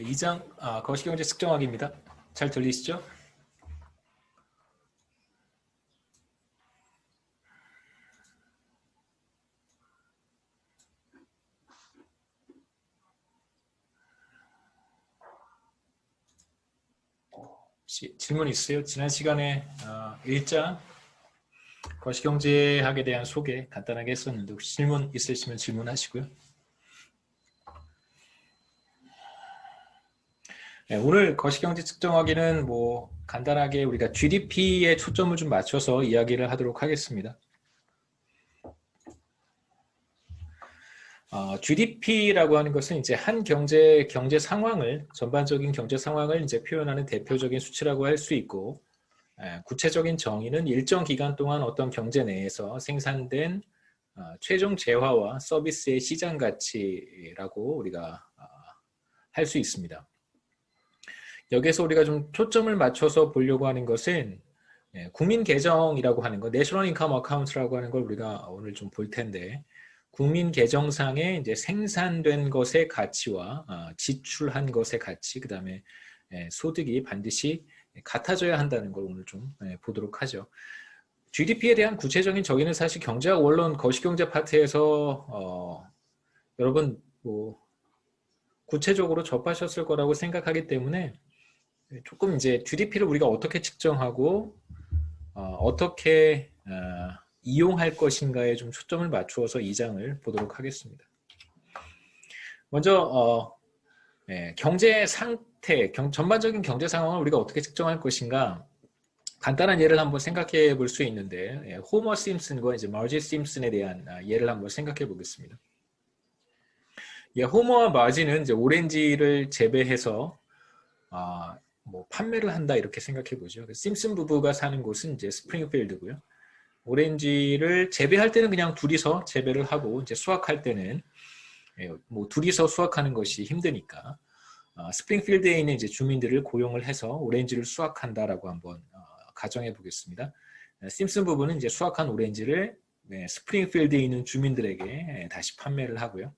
2장 거시경제 측정하기입니다. 잘 들리시죠? 혹시 질문 있으세요? 지난 시간에 1장 거시경제학에 대한 소개 간단하게 했었는데 혹시 질문 있으시면 질문하시고요. 네, 오늘 거시경제 측정하기는 간단하게 우리가 GDP에 초점을 좀 맞춰서 이야기를 하도록 하겠습니다. GDP라고 하는 것은 이제 한 경제 상황을 전반적인 경제 상황을 이제 표현하는 대표적인 수치라고 할 수 있고, 구체적인 정의는 일정 기간 동안 어떤 경제 내에서 생산된 최종 재화와 서비스의 시장 가치라고 우리가 할 수 있습니다. 여기서 우리가 좀 초점을 맞춰서 보려고 하는 것은 국민 계정이라고 하는 거, 내셔널 인컴 어카운트라고 하는 걸 우리가 오늘 좀 볼 텐데, 국민 계정상에 이제 생산된 것의 가치와 지출한 것의 가치, 그 다음에 소득이 반드시 같아져야 한다는 걸 오늘 좀 보도록 하죠. GDP에 대한 구체적인 정의는 사실 경제학 원론 거시경제 파트에서 여러분 구체적으로 접하셨을 거라고 생각하기 때문에 조금 이제 GDP를 우리가 어떻게 측정하고 어떻게 이용할 것인가에 좀 초점을 맞추어서 이 장을 보도록 하겠습니다. 먼저 경제 상태, 전반적인 경제 상황을 우리가 어떻게 측정할 것인가, 간단한 예를 한번 생각해 볼 수 있는데, 호머 심슨과 이제 마지 심슨에 대한 예를 한번 생각해 보겠습니다. 호머와 마지는 이제 오렌지를 재배해서 판매를 한다 이렇게 생각해 보죠. 심슨 부부가 사는 곳은 이제 스프링필드고요. 오렌지를 재배할 때는 그냥 둘이서 재배를 하고, 이제 수확할 때는 둘이서 수확하는 것이 힘드니까 스프링필드에 있는 이제 주민들을 고용을 해서 오렌지를 수확한다라고 한번 가정해 보겠습니다. 심슨 부부는 이제 수확한 오렌지를 스프링필드에 있는 주민들에게 다시 판매를 하고요.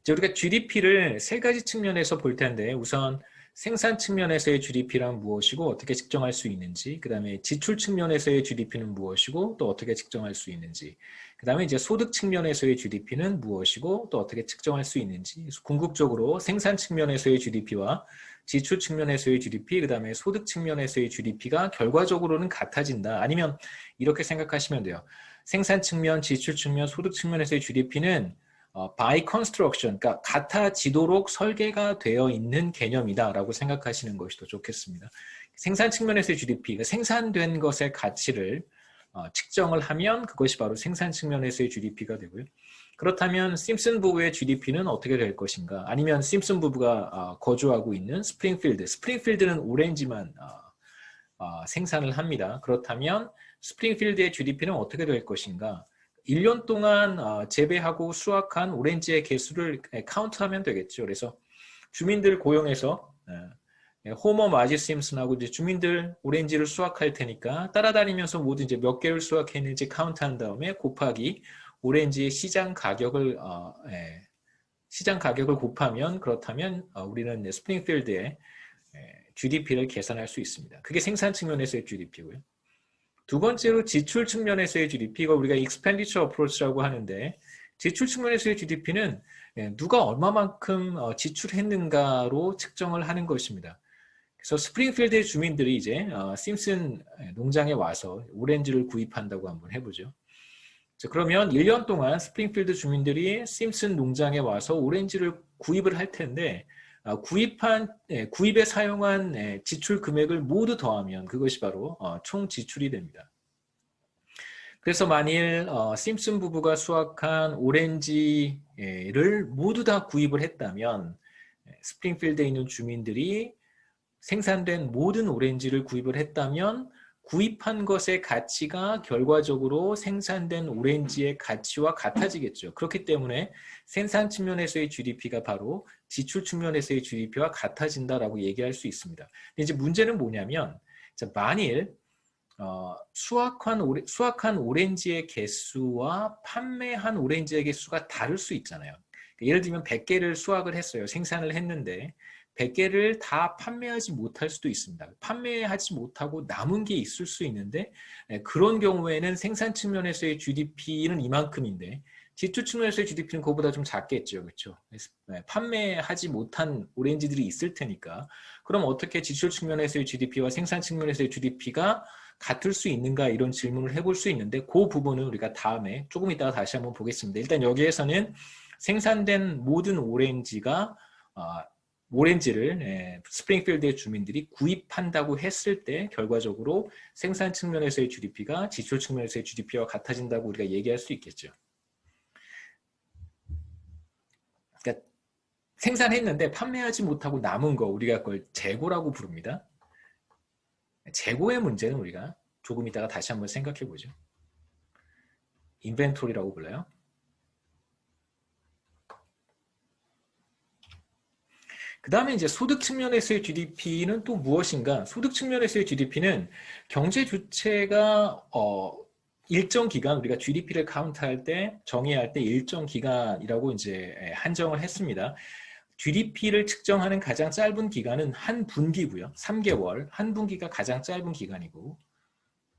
이제 우리가 GDP를 세 가지 측면에서 볼 텐데, 우선 생산 측면에서의 GDP란 무엇이고 어떻게 측정할 수 있는지, 그 다음에 지출 측면에서의 GDP는 무엇이고 또 어떻게 측정할 수 있는지, 그 다음에 이제 소득 측면에서의 GDP는 무엇이고 또 어떻게 측정할 수 있는지, 궁극적으로 생산 측면에서의 GDP와 지출 측면에서의 GDP, 그 다음에 소득 측면에서의 GDP가 결과적으로는 같아진다. 아니면 이렇게 생각하시면 돼요. 생산 측면, 지출 측면, 소득 측면에서의 GDP는 by construction, 그러니까 같아지도록 설계가 되어 있는 개념이다라고 생각하시는 것이 더 좋겠습니다. 생산 측면에서의 GDP, 그러니까 생산된 것의 가치를 측정을 하면 그것이 바로 생산 측면에서의 GDP가 되고요. 그렇다면 심슨 부부의 GDP는 어떻게 될 것인가? 아니면 심슨 부부가 거주하고 있는 스프링필드는 오렌지만 생산을 합니다. 그렇다면 스프링필드의 GDP는 어떻게 될 것인가? 1년 동안 재배하고 수확한 오렌지의 개수를 카운트하면 되겠죠. 그래서 주민들 고용해서 호머 마지 심슨하고 이제 주민들 오렌지를 수확할 테니까 따라다니면서 모두 이제 몇 개를 수확했는지 카운트한 다음에 곱하기 오렌지의 시장 가격을 곱하면, 그렇다면 우리는 스프링필드의 GDP를 계산할 수 있습니다. 그게 생산 측면에서의 GDP고요. 두 번째로 지출 측면에서의 GDP, 이거 우리가 expenditure approach라고 하는데, 지출 측면에서의 GDP는 누가 얼마만큼 지출했는가로 측정을 하는 것입니다. 그래서 스프링필드의 주민들이 이제 심슨 농장에 와서 오렌지를 구입한다고 한번 해보죠. 그러면 1년 동안 스프링필드 주민들이 심슨 농장에 와서 오렌지를 구입을 할 텐데, 구입에 사용한 지출 금액을 모두 더하면 그것이 바로 총 지출이 됩니다. 그래서 만일 심슨 부부가 수확한 오렌지를 모두 다 구입을 했다면, 스프링필드에 있는 주민들이 생산된 모든 오렌지를 구입을 했다면 구입한 것의 가치가 결과적으로 생산된 오렌지의 가치와 같아지겠죠. 그렇기 때문에 생산 측면에서의 GDP가 바로 지출 측면에서의 GDP와 같아진다라고 얘기할 수 있습니다. 근데 이제 문제는 뭐냐면, 만일 수확한 오렌지의 개수와 판매한 오렌지의 개수가 다를 수 있잖아요. 예를 들면 100개를 수확을 했어요. 생산을 했는데 100개를 다 판매하지 못할 수도 있습니다. 판매하지 못하고 남은 게 있을 수 있는데 그런 경우에는 생산 측면에서의 GDP는 이만큼인데 지출 측면에서의 GDP는 그거보다 좀 작겠죠. 그렇죠? 판매하지 못한 오렌지들이 있을 테니까 그럼 어떻게 지출 측면에서의 GDP와 생산 측면에서의 GDP가 같을 수 있는가 이런 질문을 해볼 수 있는데 그 부분은 우리가 다음에 조금 이따가 다시 한번 보겠습니다. 일단 여기에서는 생산된 모든 오렌지가 오렌지를 스프링필드의 주민들이 구입한다고 했을 때 결과적으로 생산 측면에서의 GDP가 지출 측면에서의 GDP와 같아진다고 우리가 얘기할 수 있겠죠. 그러니까 생산했는데 판매하지 못하고 남은 거 우리가 그걸 재고라고 부릅니다. 재고의 문제는 우리가 조금 이따가 다시 한번 생각해 보죠. 인벤토리라고 불러요. 그 다음에 이제 소득 측면에서의 GDP는 또 무엇인가? 소득 측면에서의 GDP는 경제 주체가 일정 기간 우리가 GDP를 카운트할 때 정의할 때 일정 기간이라고 이제 한정을 했습니다. GDP를 측정하는 가장 짧은 기간은 한 분기고요. 3개월. 한 분기가 가장 짧은 기간이고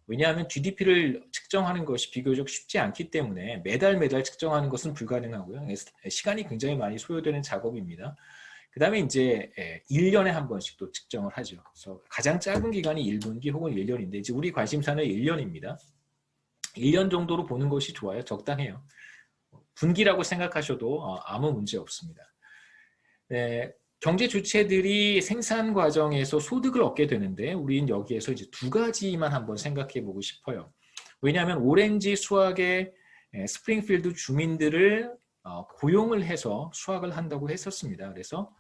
왜냐하면 GDP를 측정하는 것이 비교적 쉽지 않기 때문에 매달 측정하는 것은 불가능하고요. 시간이 굉장히 많이 소요되는 작업입니다. 그 다음에 이제 1년에 한 번씩 또 측정을 하죠. 그래서 가장 짧은 기간이 1분기 혹은 1년인데 이제 우리 관심사는 1년입니다. 1년 정도로 보는 것이 좋아요. 적당해요. 분기라고 생각하셔도 아무 문제 없습니다. 네, 경제 주체들이 생산 과정에서 소득을 얻게 되는데 우리는 여기에서 이제 두 가지만 한번 생각해 보고 싶어요. 왜냐하면 오렌지 수확의 스프링필드 주민들을 고용을 해서 수확을 한다고 했었습니다. 그래서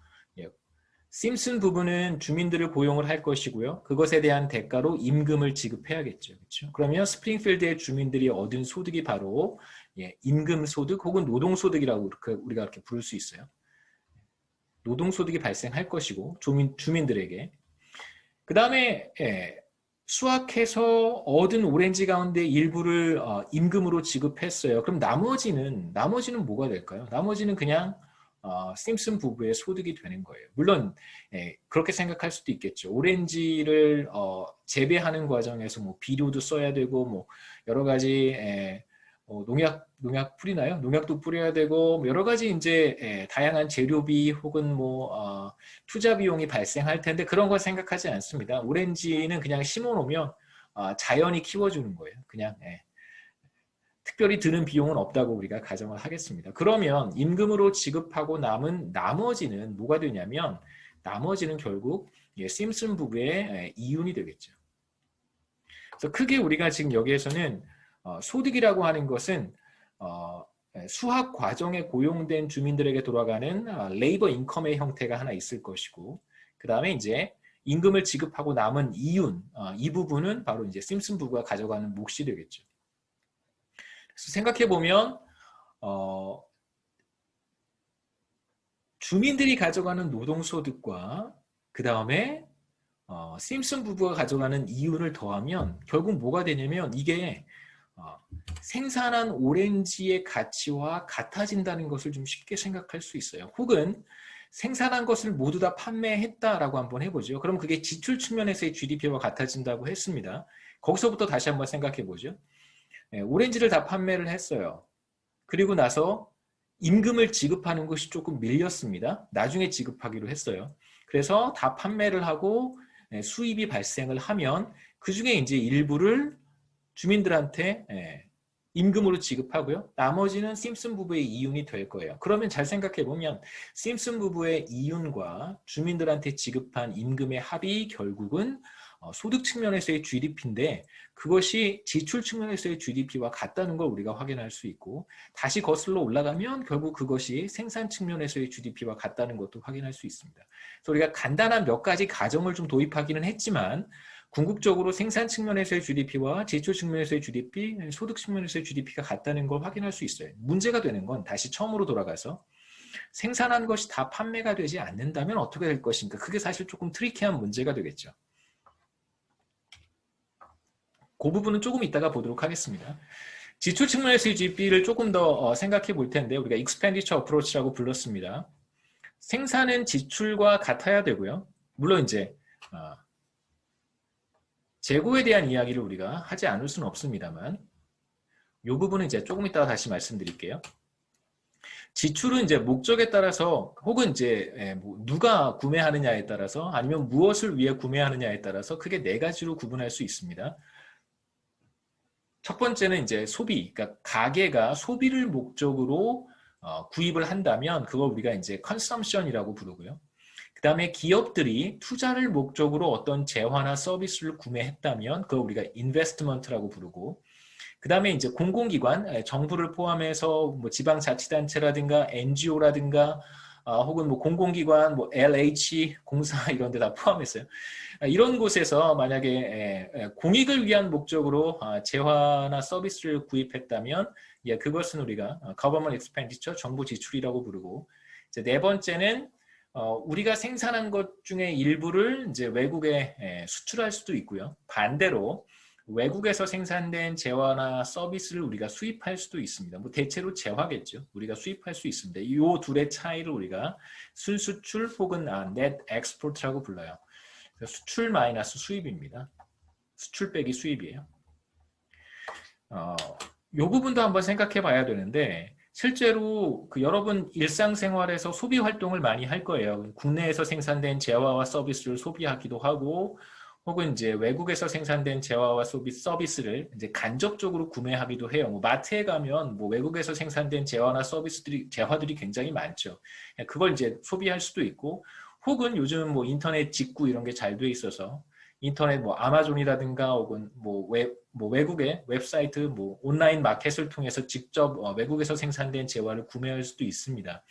심슨 부부는 주민들을 고용을 할 것이고요. 그것에 대한 대가로 임금을 지급해야겠죠. 그렇죠? 그러면 스프링필드의 주민들이 얻은 소득이 바로 임금 소득 혹은 노동 소득이라고 우리가 이렇게 부를 수 있어요. 노동 소득이 발생할 것이고 주민들에게 그 다음에 수확해서 얻은 오렌지 가운데 일부를 임금으로 지급했어요. 그럼 나머지는 뭐가 될까요? 나머지는 그냥 심슨 부부의 소득이 되는 거예요. 물론 그렇게 생각할 수도 있겠죠. 오렌지를 재배하는 과정에서 뭐 비료도 써야 되고 뭐 여러 가지 농약 뿌리나요? 농약도 뿌려야 되고 뭐 여러 가지 이제 다양한 재료비 혹은 뭐 투자 비용이 발생할 텐데 그런 걸 생각하지 않습니다. 오렌지는 그냥 심어 놓으면 자연이 키워주는 거예요. 그냥 특별히 드는 비용은 없다고 우리가 가정을 하겠습니다. 그러면 임금으로 지급하고 남은 나머지는 뭐가 되냐면 나머지는 결국 심슨 부부의 이윤이 되겠죠. 그래서 크게 우리가 지금 여기에서는 소득이라고 하는 것은 수학 과정에 고용된 주민들에게 돌아가는 레이버 인컴의 형태가 하나 있을 것이고 그 다음에 이제 임금을 지급하고 남은 이윤 이 부분은 바로 이제 심슨 부부가 가져가는 몫이 되겠죠. 그래서 생각해 보면 주민들이 가져가는 노동소득과 그 다음에 심슨 부부가 가져가는 이윤을 더하면 결국 뭐가 되냐면 이게 생산한 오렌지의 가치와 같아진다는 것을 좀 쉽게 생각할 수 있어요. 혹은 생산한 것을 모두 다 판매했다라고 한번 해보죠. 그럼 그게 지출 측면에서의 GDP와 같아진다고 했습니다. 거기서부터 다시 한번 생각해 보죠. 오렌지를 다 판매를 했어요. 그리고 나서 임금을 지급하는 것이 조금 밀렸습니다. 나중에 지급하기로 했어요. 그래서 다 판매를 하고 수입이 발생을 하면 그 중에 이제 일부를 주민들한테 임금으로 지급하고요. 나머지는 심슨 부부의 이윤이 될 거예요. 그러면 잘 생각해 보면 심슨 부부의 이윤과 주민들한테 지급한 임금의 합이 결국은 소득 측면에서의 GDP인데 그것이 지출 측면에서의 GDP와 같다는 걸 우리가 확인할 수 있고 다시 거슬러 올라가면 결국 그것이 생산 측면에서의 GDP와 같다는 것도 확인할 수 있습니다. 그래서 우리가 간단한 몇 가지 가정을 좀 도입하기는 했지만 궁극적으로 생산 측면에서의 GDP와 지출 측면에서의 GDP, 소득 측면에서의 GDP가 같다는 걸 확인할 수 있어요. 문제가 되는 건 다시 처음으로 돌아가서 생산한 것이 다 판매가 되지 않는다면 어떻게 될 것인가. 그게 사실 조금 트리키한 문제가 되겠죠. 그 부분은 조금 이따가 보도록 하겠습니다. 지출 측면에서 GB를 조금 더 생각해 볼 텐데 우리가 expenditure approach라고 불렀습니다. 생산은 지출과 같아야 되고요. 물론 이제 재고에 대한 이야기를 우리가 하지 않을 수는 없습니다만 이 부분은 이제 조금 이따가 다시 말씀드릴게요. 지출은 이제 목적에 따라서 혹은 이제 뭐 누가 구매하느냐에 따라서 아니면 무엇을 위해 구매하느냐에 따라서 크게 네 가지로 구분할 수 있습니다. 첫 번째는 이제 소비, 그러니까 가게가 소비를 목적으로 구입을 한다면 그걸 우리가 이제 컨섬션이라고 부르고요. 그 다음에 기업들이 투자를 목적으로 어떤 재화나 서비스를 구매했다면 그걸 우리가 인베스트먼트라고 부르고 그 다음에 이제 공공기관, 정부를 포함해서 뭐 지방자치단체라든가 NGO라든가 혹은 뭐 공공기관, 뭐 LH 공사 이런 데 다 포함했어요. 이런 곳에서 만약에 공익을 위한 목적으로 재화나 서비스를 구입했다면 그것은 우리가 government expenditure, 정부 지출이라고 부르고 이제 네 번째는 우리가 생산한 것 중에 일부를 이제 외국에 수출할 수도 있고요. 반대로 외국에서 생산된 재화나 서비스를 우리가 수입할 수도 있습니다. 뭐 대체로 재화겠죠. 우리가 수입할 수 있습니다. 이 둘의 차이를 우리가 순수출 혹은 net export라고 불러요. 수출 마이너스 수입입니다. 수출 빼기 수입이에요. 이 부분도 한번 생각해 봐야 되는데 실제로 여러분 일상생활에서 소비 활동을 많이 할 거예요. 국내에서 생산된 재화와 서비스를 소비하기도 하고 혹은 이제 외국에서 생산된 재화와 서비스를 이제 간접적으로 구매하기도 해요. 뭐 마트에 가면 뭐 외국에서 생산된 재화나 재화들이 굉장히 많죠. 그걸 이제 소비할 수도 있고, 혹은 요즘 뭐 인터넷 직구 이런 게 잘 돼 있어서 인터넷 뭐 아마존이라든가 혹은 뭐 외국의 웹사이트 뭐 온라인 마켓을 통해서 직접 외국에서 생산된 재화를 구매할 수도 있습니다.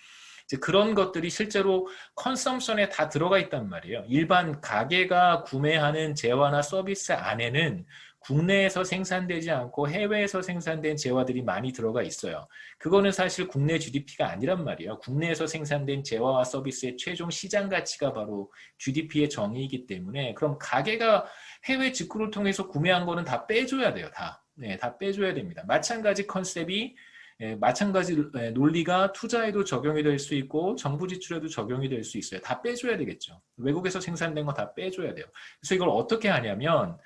이제 그런 것들이 실제로 컨섬션에 다 들어가 있단 말이에요. 일반 가게가 구매하는 재화나 서비스 안에는 국내에서 생산되지 않고 해외에서 생산된 재화들이 많이 들어가 있어요. 그거는 사실 국내 GDP가 아니란 말이에요. 국내에서 생산된 재화와 서비스의 최종 시장 가치가 바로 GDP의 정의이기 때문에 그럼 가게가 해외 직구를 통해서 구매한 거는 다 빼줘야 돼요. 다. 네, 다 빼줘야 됩니다. 마찬가지 컨셉이 마찬가지 논리가 투자에도 적용이 될 수 있고 정부 지출에도 적용이 될 수 있어요. 다 빼줘야 되겠죠. 외국에서 생산된 거 다 빼줘야 돼요. 그래서 이걸 어떻게 하냐면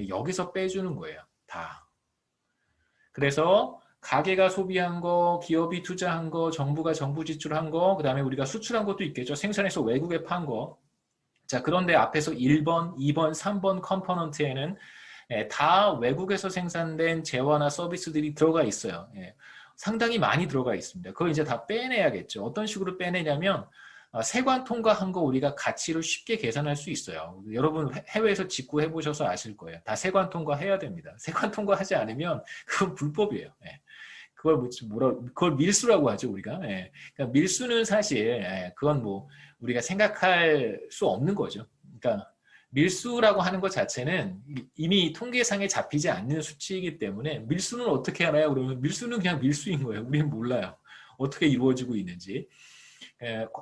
여기서 빼주는 거예요. 다. 그래서 가게가 소비한 거, 기업이 투자한 거, 정부가 정부 지출한 거, 그 다음에 우리가 수출한 것도 있겠죠. 생산해서 외국에 판 거. 자, 그런데 앞에서 1번, 2번, 3번 컴포넌트에는 다 외국에서 생산된 재화나 서비스들이 들어가 있어요. 상당히 많이 들어가 있습니다. 그걸 이제 다 빼내야겠죠. 어떤 식으로 빼내냐면 세관 통과한 거 우리가 가치를 쉽게 계산할 수 있어요. 여러분 해외에서 직구해 보셔서 아실 거예요. 다 세관 통과해야 됩니다. 세관 통과하지 않으면 그건 불법이에요. 그걸 밀수라고 하죠 우리가. 그러니까 밀수는 사실 그건 뭐 우리가 생각할 수 없는 거죠. 그러니까 밀수라고 하는 것 자체는 이미 통계상에 잡히지 않는 수치이기 때문에 밀수는 어떻게 하나요? 그러면 밀수는 그냥 밀수인 거예요. 우리는 몰라요. 어떻게 이루어지고 있는지.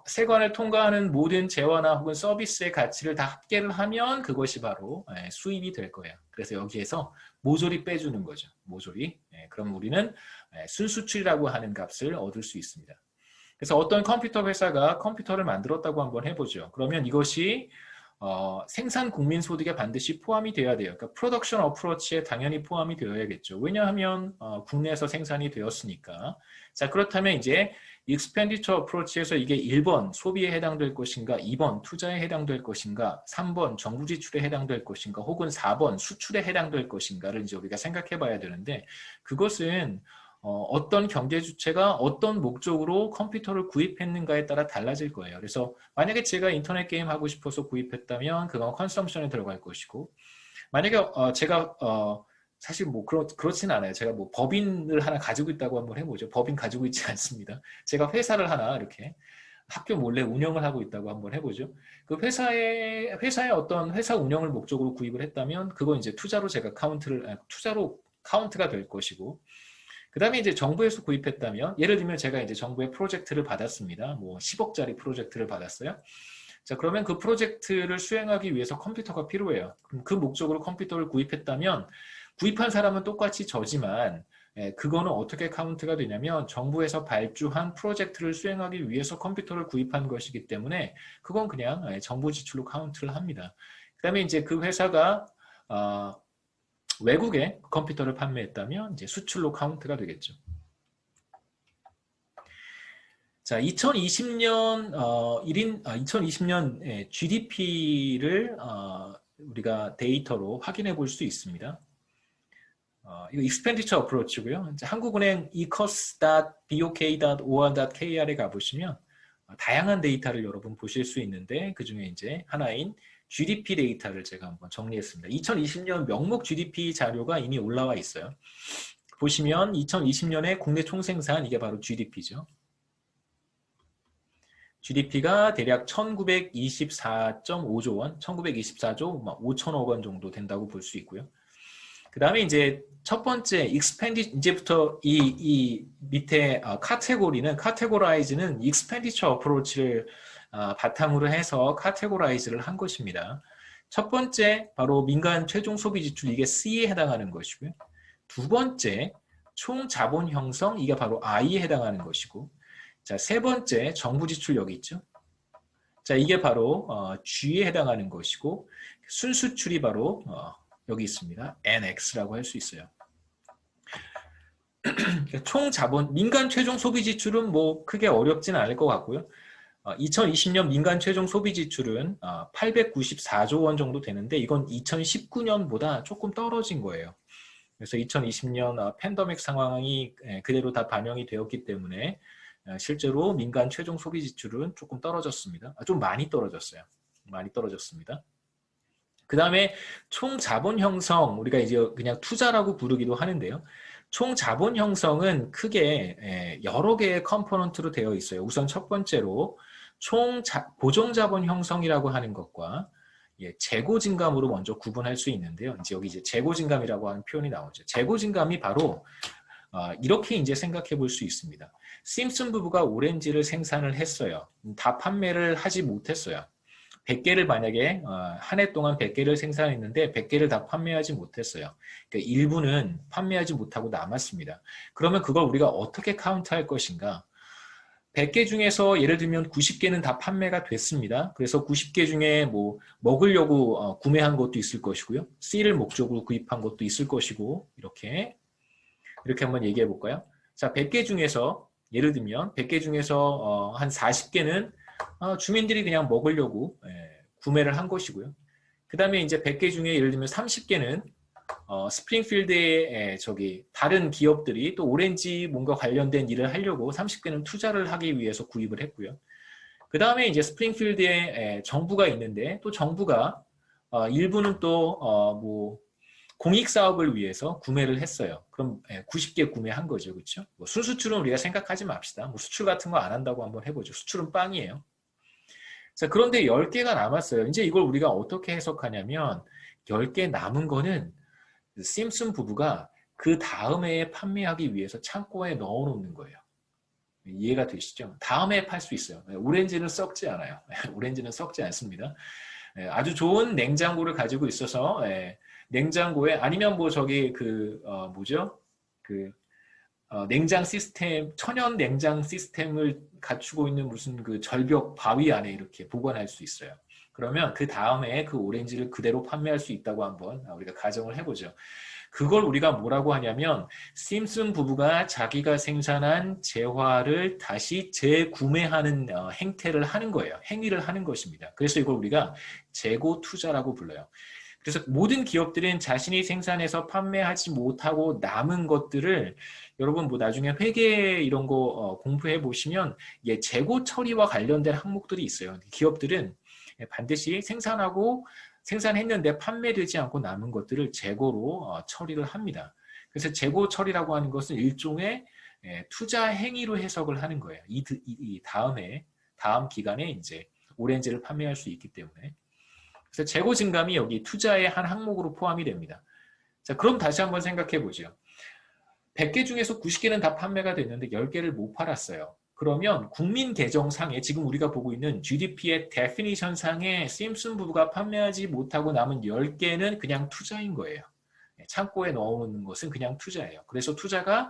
세관을 통과하는 모든 재화나 혹은 서비스의 가치를 다 합계를 하면 그것이 바로 수입이 될 거예요. 그래서 여기에서 모조리 빼주는 거죠. 모조리. 그럼 우리는 순수출이라고 하는 값을 얻을 수 있습니다. 그래서 어떤 컴퓨터 회사가 컴퓨터를 만들었다고 한번 해보죠. 그러면 이것이 생산 국민 소득에 반드시 포함이 되어야 돼요. 그러니까 프로덕션 어프로치에 당연히 포함이 되어야겠죠. 왜냐하면 국내에서 생산이 되었으니까. 자, 그렇다면 이제 익스펜디처 어프로치에서 이게 1번 소비에 해당될 것인가, 2번 투자에 해당될 것인가, 3번 정부 지출에 해당될 것인가, 혹은 4번 수출에 해당될 것인가를 이제 우리가 생각해 봐야 되는데 그것은 어떤 경제 주체가 어떤 목적으로 컴퓨터를 구입했는가에 따라 달라질 거예요. 그래서 만약에 제가 인터넷 게임 하고 싶어서 구입했다면 그건 컨섬션에 들어갈 것이고 만약에 제가 사실 뭐 그렇진 않아요. 제가 뭐 법인을 하나 가지고 있다고 한번 해보죠. 법인 가지고 있지 않습니다. 제가 회사를 하나 이렇게 학교 몰래 운영을 하고 있다고 한번 해보죠. 그 회사의 어떤 회사 운영을 목적으로 구입을 했다면 그건 이제 투자로 카운트가 될 것이고 그 다음에 이제 정부에서 구입했다면 예를 들면 제가 이제 정부의 프로젝트를 받았습니다. 뭐 10억짜리 프로젝트를 받았어요. 자, 그러면 그 프로젝트를 수행하기 위해서 컴퓨터가 필요해요. 그럼 그 목적으로 컴퓨터를 구입했다면 구입한 사람은 똑같이 저지만 그거는 어떻게 카운트가 되냐면 정부에서 발주한 프로젝트를 수행하기 위해서 컴퓨터를 구입한 것이기 때문에 그건 그냥 정부 지출로 카운트를 합니다. 그 다음에 이제 그 회사가 외국에 컴퓨터를 판매했다면 이제 수출로 카운트가 되겠죠. 자, 2020년 2020년 GDP를 우리가 데이터로 확인해 볼 수 있습니다. 이거 expenditure approach고요. 한국은행 ecos.bok.or.kr에 가보시면 다양한 데이터를 여러분 보실 수 있는데 그 중에 이제 하나인 GDP 데이터를 제가 한번 정리했습니다. 2020년 명목 GDP 자료가 이미 올라와 있어요. 보시면 2020년에 국내 총생산 이게 바로 GDP죠. GDP가 대략 1924.5조 원, 1924조 5천억 원 정도 된다고 볼 수 있고요. 그 다음에 이제 첫 번째 이제부터 이 밑에 카테고라이즈는 expenditure approach를 바탕으로 해서 카테고라이즈를 한 것입니다. 첫 번째 바로 민간 최종 소비 지출 이게 C에 해당하는 것이고요. 두 번째 총 자본 형성 이게 바로 I에 해당하는 것이고, 자, 세 번째 정부 지출 여기 있죠. 자, 이게 바로 G에 해당하는 것이고 순수출이 바로 여기 있습니다. NX라고 할 수 있어요. 총 자본, 민간 최종 소비 지출은 뭐 크게 어렵지는 않을 것 같고요. 2020년 민간 최종 소비 지출은 894조 원 정도 되는데 이건 2019년보다 조금 떨어진 거예요. 그래서 2020년 팬데믹 상황이 그대로 다 반영이 되었기 때문에 실제로 민간 최종 소비 지출은 조금 떨어졌습니다. 좀 많이 떨어졌어요. 많이 떨어졌습니다. 그 다음에 총 자본 형성, 우리가 이제 그냥 투자라고 부르기도 하는데요. 총 자본 형성은 크게 여러 개의 컴포넌트로 되어 있어요. 우선 첫 번째로 총 고정 자본 형성이라고 하는 것과 재고 증감으로 먼저 구분할 수 있는데요. 이제 여기 이제 재고 증감이라고 하는 표현이 나오죠. 재고 증감이 바로 이렇게 이제 생각해 볼 수 있습니다. 심슨 부부가 오렌지를 생산을 했어요. 다 판매를 하지 못했어요. 100개를 만약에 한 해 동안 100개를 생산했는데 100개를 다 판매하지 못했어요. 그러니까 일부는 판매하지 못하고 남았습니다. 그러면 그걸 우리가 어떻게 카운트할 것인가? 100개 중에서 예를 들면 90개는 다 판매가 됐습니다. 그래서 90개 중에 뭐 먹으려고 구매한 것도 있을 것이고요. C를 목적으로 구입한 것도 있을 것이고 이렇게 한번 얘기해 볼까요? 자, 100개 중에서 예를 들면 100개 중에서 한 40개는 주민들이 그냥 먹으려고 구매를 한 것이고요. 그 다음에 이제 100개 중에 예를 들면 30개는 스프링필드의 다른 기업들이 또 오렌지 뭔가 관련된 일을 하려고 30개는 투자를 하기 위해서 구입을 했고요. 그 다음에 이제 스프링필드에 정부가 있는데 또 정부가 일부는 또 뭐 공익 사업을 위해서 구매를 했어요. 그럼 90개 구매한 거죠, 그렇죠? 뭐 순수출은 우리가 생각하지 맙시다. 뭐 수출 같은 거 안 한다고 한번 해보죠. 수출은 빵이에요. 자, 그런데 10개가 남았어요. 이제 이걸 우리가 어떻게 해석하냐면 10개 남은 거는 심슨 부부가 그 다음 해에 판매하기 위해서 창고에 넣어놓는 거예요. 이해가 되시죠? 다음 해에 팔 수 있어요. 오렌지는 썩지 않아요. 오렌지는 썩지 않습니다. 아주 좋은 냉장고를 가지고 있어서 냉장고에 아니면 뭐 냉장 시스템, 천연 냉장 시스템을 갖추고 있는 무슨 그 절벽 바위 안에 이렇게 보관할 수 있어요. 그러면 그 다음에 그 오렌지를 그대로 판매할 수 있다고 한번 우리가 가정을 해보죠. 그걸 우리가 뭐라고 하냐면 심슨 부부가 자기가 생산한 재화를 다시 재구매하는 행태를 하는 거예요. 행위를 하는 것입니다. 그래서 이걸 우리가 재고 투자라고 불러요. 그래서 모든 기업들은 자신이 생산해서 판매하지 못하고 남은 것들을 여러분 뭐 나중에 회계 이런 거 공부해 보시면 재고 처리와 관련된 항목들이 있어요. 기업들은 반드시 생산했는데 판매되지 않고 남은 것들을 재고로 처리를 합니다. 그래서 재고 처리라고 하는 것은 일종의 투자 행위로 해석을 하는 거예요. 이 다음 기간에 이제 오렌지를 판매할 수 있기 때문에. 그래서 재고 증감이 여기 투자의 한 항목으로 포함이 됩니다. 자, 그럼 다시 한번 생각해 보죠. 100개 중에서 90개는 다 판매가 됐는데 10개를 못 팔았어요. 그러면 국민 계정상에 지금 우리가 보고 있는 GDP의 데피니션상에 심슨 부부가 판매하지 못하고 남은 10개는 그냥 투자인 거예요. 창고에 넣어놓는 것은 그냥 투자예요. 그래서 투자가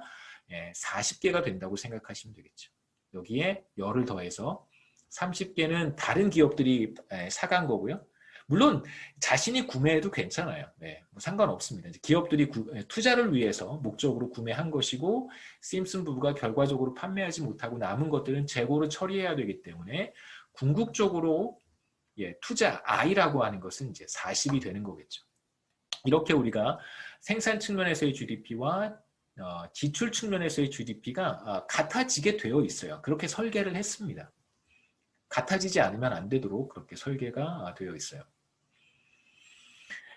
40개가 된다고 생각하시면 되겠죠. 여기에 열을 더해서 30개는 다른 기업들이 사간 거고요. 물론 자신이 구매해도 괜찮아요. 뭐 상관없습니다. 기업들이 투자를 위해서 목적으로 구매한 것이고 심슨 부부가 결과적으로 판매하지 못하고 남은 것들은 재고를 처리해야 되기 때문에 궁극적으로 투자 I라고 하는 것은 이제 40이 되는 거겠죠. 이렇게 우리가 생산 측면에서의 GDP와 지출 측면에서의 GDP가 같아지게 되어 있어요. 그렇게 설계를 했습니다. 같아지지 않으면 안 되도록 그렇게 설계가 되어 있어요.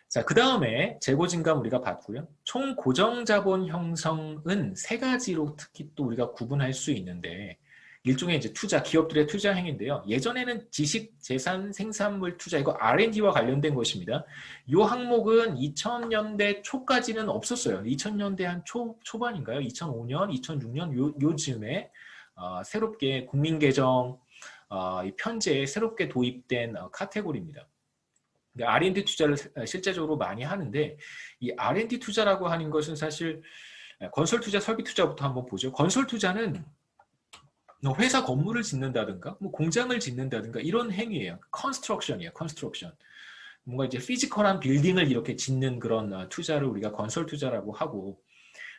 자, 그 다음에 재고 증감 우리가 봤고요. 총 고정 자본 형성은 세 가지로 특히 또 우리가 구분할 수 있는데 일종의 이제 투자, 기업들의 투자 행위인데요. 예전에는 지식, 재산, 생산물 투자, 이거 R&D와 관련된 것입니다. 이 항목은 2000년대 초까지는 없었어요. 2000년대 한 초반인가요? 2005년, 2006년 요즘에 새롭게 국민계정 편제에 새롭게 도입된 카테고리입니다. R&D 투자를 실제적으로 많이 하는데 이 R&D 투자라고 하는 것은 사실 건설 투자, 설비 투자부터 한번 보죠. 건설 투자는 회사 건물을 짓는다든가 뭐 공장을 짓는다든가 이런 행위예요. 컨스트럭션이에요. 컨스트럭션. 뭔가 이제 피지컬한 빌딩을 이렇게 짓는 그런 투자를 우리가 건설 투자라고 하고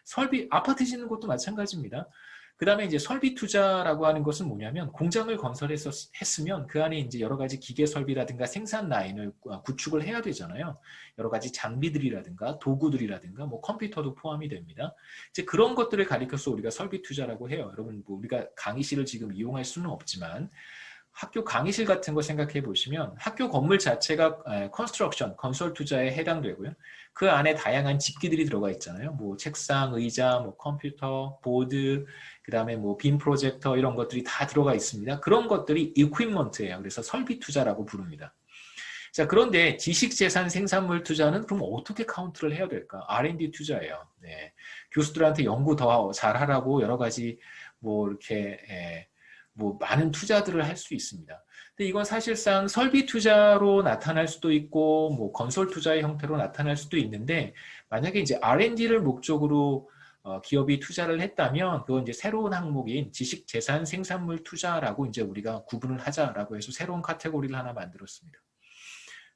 설비, 아파트 짓는 것도 마찬가지입니다. 그 다음에 이제 설비 투자라고 하는 것은 뭐냐면 공장을 건설했으면 그 안에 이제 여러 가지 기계 설비라든가 생산 라인을 구축을 해야 되잖아요. 여러 가지 장비들이라든가 도구들이라든가 뭐 컴퓨터도 포함이 됩니다. 이제 그런 것들을 가리켜서 우리가 설비 투자라고 해요. 여러분 뭐 우리가 강의실을 지금 이용할 수는 없지만 학교 강의실 같은 거 생각해 보시면 학교 건물 자체가 컨스트럭션, 건설 투자에 해당되고요. 그 안에 다양한 집기들이 들어가 있잖아요. 뭐 책상, 의자, 뭐 컴퓨터, 보드, 그 다음에 뭐 빔 프로젝터 이런 것들이 다 들어가 있습니다. 그런 것들이 이퀴먼트예요. 그래서 설비 투자라고 부릅니다. 자, 그런데 지식, 재산, 생산물 투자는 그럼 어떻게 카운트를 해야 될까? R&D 투자예요. 네. 교수들한테 연구 더 잘하라고 여러 가지 뭐 이렇게 뭐 많은 투자들을 할 수 있습니다. 근데 이건 사실상 설비 투자로 나타날 수도 있고 뭐 건설 투자의 형태로 나타날 수도 있는데 만약에 이제 R&D를 목적으로 기업이 투자를 했다면 그건 이제 새로운 항목인 지식, 재산, 생산물 투자라고 이제 우리가 구분을 하자라고 해서 새로운 카테고리를 하나 만들었습니다.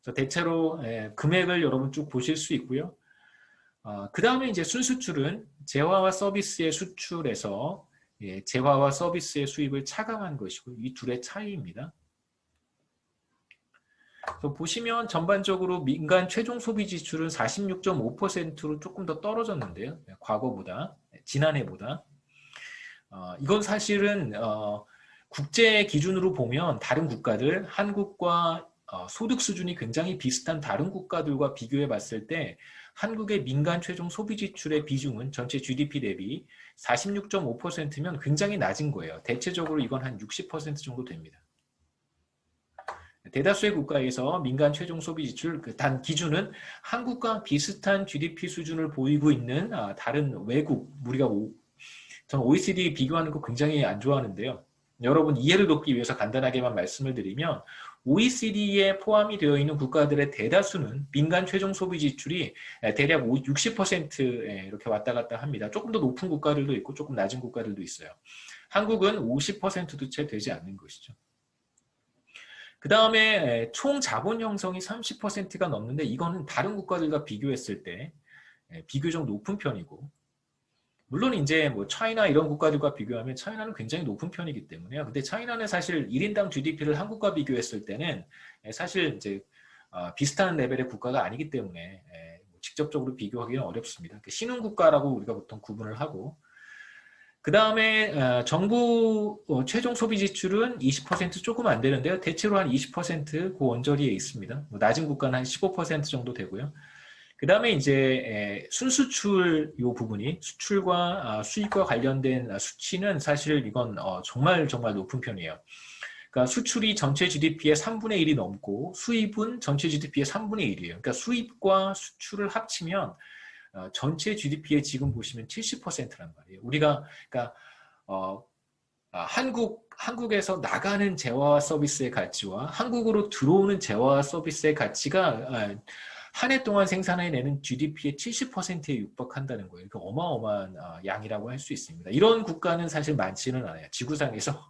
그래서 대체로 금액을 여러분 쭉 보실 수 있고요. 그 다음에 이제 순수출은 재화와 서비스의 수출에서 재화와 서비스의 수입을 차감한 것이고 이 둘의 차이입니다. 그래서 보시면 전반적으로 민간 최종 소비 지출은 46.5%로 조금 더 떨어졌는데요. 과거보다, 지난해보다. 이건 사실은 국제 기준으로 보면 다른 국가들, 한국과 소득 수준이 굉장히 비슷한 다른 국가들과 비교해 봤을 때 한국의 민간 최종 소비 지출의 비중은 전체 GDP 대비 46.5%면 굉장히 낮은 거예요. 대체적으로 이건 한 60% 정도 됩니다. 대다수의 국가에서 민간 최종 소비 지출 단 기준은 한국과 비슷한 GDP 수준을 보이고 있는 다른 외국, 우리가 저는 OECD 비교하는 거 굉장히 안 좋아하는데요. 여러분 이해를 돕기 위해서 간단하게만 말씀을 드리면 OECD에 포함이 되어 있는 국가들의 대다수는 민간 최종 소비 지출이 대략 60%에 이렇게 왔다 갔다 합니다. 조금 더 높은 국가들도 있고 조금 낮은 국가들도 있어요. 한국은 50%도 채 되지 않는 것이죠. 그 다음에 총 자본 형성이 30%가 넘는데 이거는 다른 국가들과 비교했을 때 비교적 높은 편이고 물론 이제 뭐 차이나 이런 국가들과 비교하면 차이나는 굉장히 높은 편이기 때문에요. 근데 차이나는 사실 1인당 GDP를 한국과 비교했을 때는 사실 이제 비슷한 레벨의 국가가 아니기 때문에 직접적으로 비교하기는 어렵습니다. 신흥 국가라고 우리가 보통 구분을 하고 그 다음에 정부 최종 소비 지출은 20% 조금 안 되는데요. 대체로 한 20% 그 언저리에 있습니다. 낮은 국가는 한 15% 정도 되고요. 그 다음에 이제 순수출 요 부분이 수출과 수입과 관련된 수치는 사실 이건 정말 높은 편이에요. 그러니까 수출이 전체 GDP의 3분의 1이 넘고 수입은 전체 GDP의 3분의 1이에요. 그러니까 수입과 수출을 합치면 전체 GDP에 지금 보시면 70%란 말이에요. 우리가 그러니까 한국에서 나가는 재화와 서비스의 가치와 한국으로 들어오는 재화와 서비스의 가치가 한 해 동안 생산해내는 GDP의 70%에 육박한다는 거예요. 그 어마어마한 양이라고 할 수 있습니다. 이런 국가는 사실 많지는 않아요. 지구상에서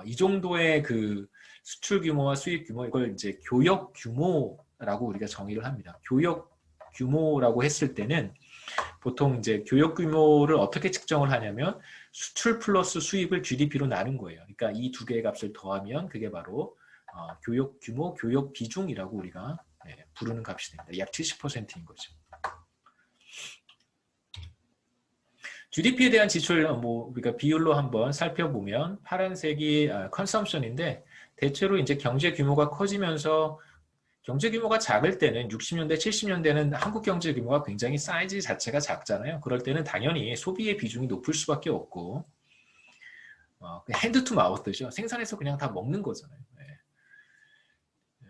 이 정도의 그 수출 규모와 수입 규모, 이걸 이제 교역 규모라고 우리가 정의를 합니다. 교역 규모라고 했을 때는 보통 이제 교역 규모를 어떻게 측정을 하냐면 수출 플러스 수입을 GDP로 나눈 거예요. 그러니까 이 두 개의 값을 더하면 그게 바로 교역 규모, 교역 비중이라고 우리가 부르는 값이 됩니다. 약 70%인 거죠. GDP에 대한 지출, 우리가 비율로 한번 살펴보면 파란색이 컨섬션인데 대체로 이제 경제 규모가 커지면서 경제 규모가 작을 때는 60년대, 70년대는 한국 경제 규모가 굉장히 사이즈 자체가 작잖아요. 그럴 때는 당연히 소비의 비중이 높을 수밖에 없고 핸드 투 마우스죠. 생산해서 그냥 다 먹는 거잖아요.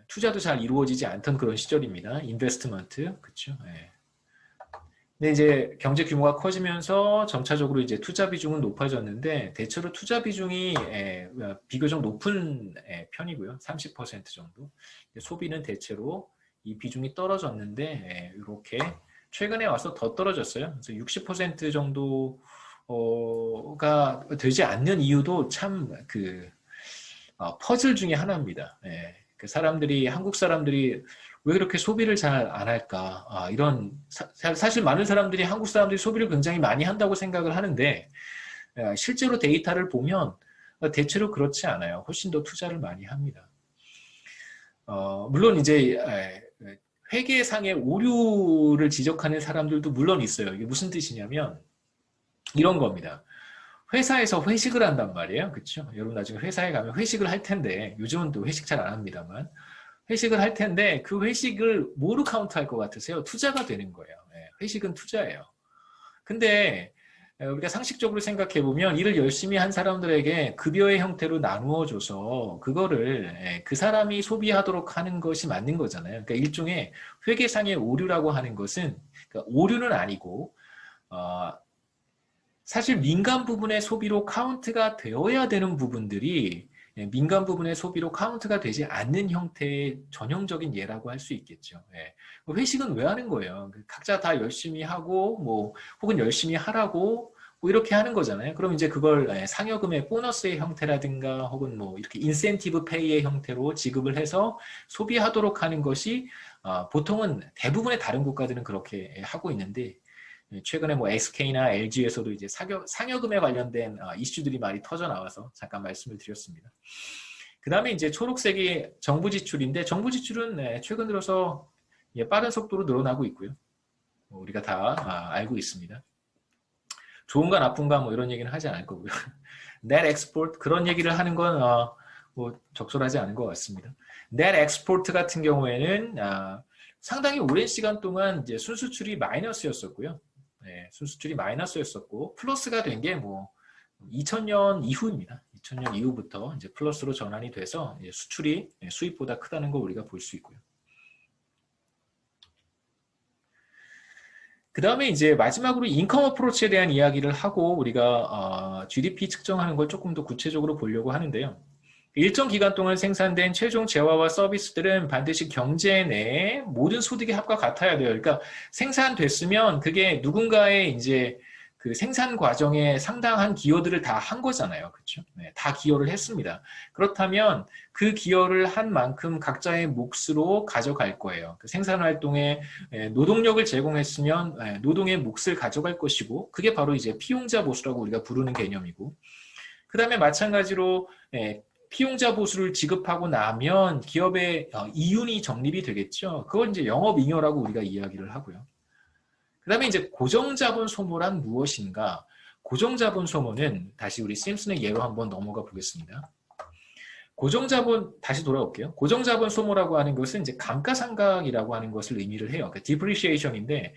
투자도 잘 이루어지지 않던 그런 시절입니다. 인베스트먼트, 그렇죠. 근데 이제 경제 규모가 커지면서 점차적으로 이제 투자 비중은 높아졌는데 대체로 투자 비중이 비교적 높은 편이고요. 30% 정도. 소비는 대체로 이 비중이 떨어졌는데 이렇게 최근에 와서 더 떨어졌어요. 그래서 60% 정도가 되지 않는 이유도 참 그 퍼즐 중에 하나입니다. 그 사람들이 한국 사람들이 왜 그렇게 소비를 잘 안 할까? 이런 사실 많은 사람들이 한국 사람들이 소비를 굉장히 많이 한다고 생각을 하는데 실제로 데이터를 보면 대체로 그렇지 않아요. 훨씬 더 투자를 많이 합니다. 물론 이제 회계상의 오류를 지적하는 사람들도 물론 있어요. 이게 무슨 뜻이냐면 이런 겁니다. 회사에서 회식을 한단 말이에요. 그렇죠? 여러분 나중에 회사에 가면 회식을 할 텐데 요즘은 또 회식 잘 안 합니다만 회식을 할 텐데 그 회식을 뭐로 카운트할 것 같으세요? 투자가 되는 거예요. 회식은 투자예요. 근데 우리가 상식적으로 생각해 보면 일을 열심히 한 사람들에게 급여의 형태로 나누어 줘서 그거를 그 사람이 소비하도록 하는 것이 맞는 거잖아요. 그러니까 일종의 회계상의 오류라고 하는 것은 그러니까 오류는 아니고 사실 민간 부분의 소비로 카운트가 되어야 되는 부분들이 민간 부분의 소비로 카운트가 되지 않는 형태의 전형적인 예라고 할 수 있겠죠. 회식은 왜 하는 거예요? 각자 다 열심히 하고 혹은 열심히 하라고 이렇게 하는 거잖아요. 그럼 이제 그걸 상여금의 보너스의 형태라든가 혹은 이렇게 인센티브 페이의 형태로 지급을 해서 소비하도록 하는 것이 보통은 대부분의 다른 국가들은 그렇게 하고 있는데 최근에 SK나 LG에서도 이제 상여금에 관련된 이슈들이 많이 터져 나와서 잠깐 말씀을 드렸습니다. 그 다음에 이제 초록색이 정부 지출인데 정부 지출은 최근 들어서 빠른 속도로 늘어나고 있고요. 우리가 다 알고 있습니다. 좋은가 나쁜가 이런 얘기는 하지 않을 거고요. Net export 그런 얘기를 하는 건 적절하지 않은 것 같습니다. Net export 같은 경우에는 상당히 오랜 시간 동안 이제 순수출이 마이너스였었고요. 순수출이 마이너스였었고 플러스가 된 게 2000년 이후입니다. 2000년 이후부터 이제 플러스로 전환이 돼서 수출이 수입보다 크다는 걸 우리가 볼 수 있고요. 그 다음에 이제 마지막으로 인컴 어프로치에 대한 이야기를 하고 우리가 GDP 측정하는 걸 조금 더 구체적으로 보려고 하는데요. 일정 기간 동안 생산된 최종 재화와 서비스들은 반드시 경제 내에 모든 소득의 합과 같아야 돼요. 그러니까 생산됐으면 그게 누군가의 이제 그 생산 과정에 상당한 기여들을 다 한 거잖아요. 그렇죠? 다 기여를 했습니다. 그렇다면 그 기여를 한 만큼 각자의 몫으로 가져갈 거예요. 그 생산 활동에 노동력을 제공했으면 노동의 몫을 가져갈 것이고 그게 바로 이제 피용자 보수라고 우리가 부르는 개념이고 그 다음에 마찬가지로 피용자 보수를 지급하고 나면 기업의 이윤이 적립이 되겠죠. 그걸 이제 영업잉여라고 우리가 이야기를 하고요. 그 다음에 이제 고정자본 소모란 무엇인가? 고정자본 소모는 다시 우리 심슨의 예로 한번 넘어가 보겠습니다. 고정자본 다시 돌아올게요. 고정자본 소모라고 하는 것은 이제 감가상각이라고 하는 것을 의미를 해요. 그러니까 depreciation인데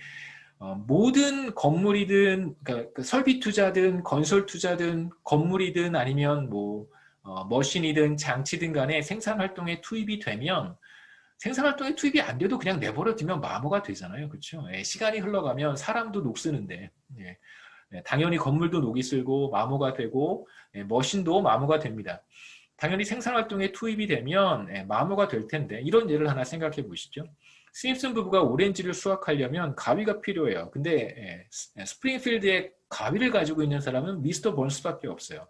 모든 건물이든 그러니까 설비 투자든 건설 투자든 건물이든 아니면 머신이든 장치든 간에 생산활동에 투입이 되면 생산활동에 투입이 안 돼도 그냥 내버려두면 마모가 되잖아요. 그렇죠? 시간이 흘러가면 사람도 녹쓰는데 당연히 건물도 녹이 슬고 마모가 되고 머신도 마모가 됩니다. 당연히 생산활동에 투입이 되면 마모가 될 텐데 이런 예를 하나 생각해 보시죠. 심슨 부부가 오렌지를 수확하려면 가위가 필요해요. 근데 스프링필드에 가위를 가지고 있는 사람은 미스터 번스밖에 없어요.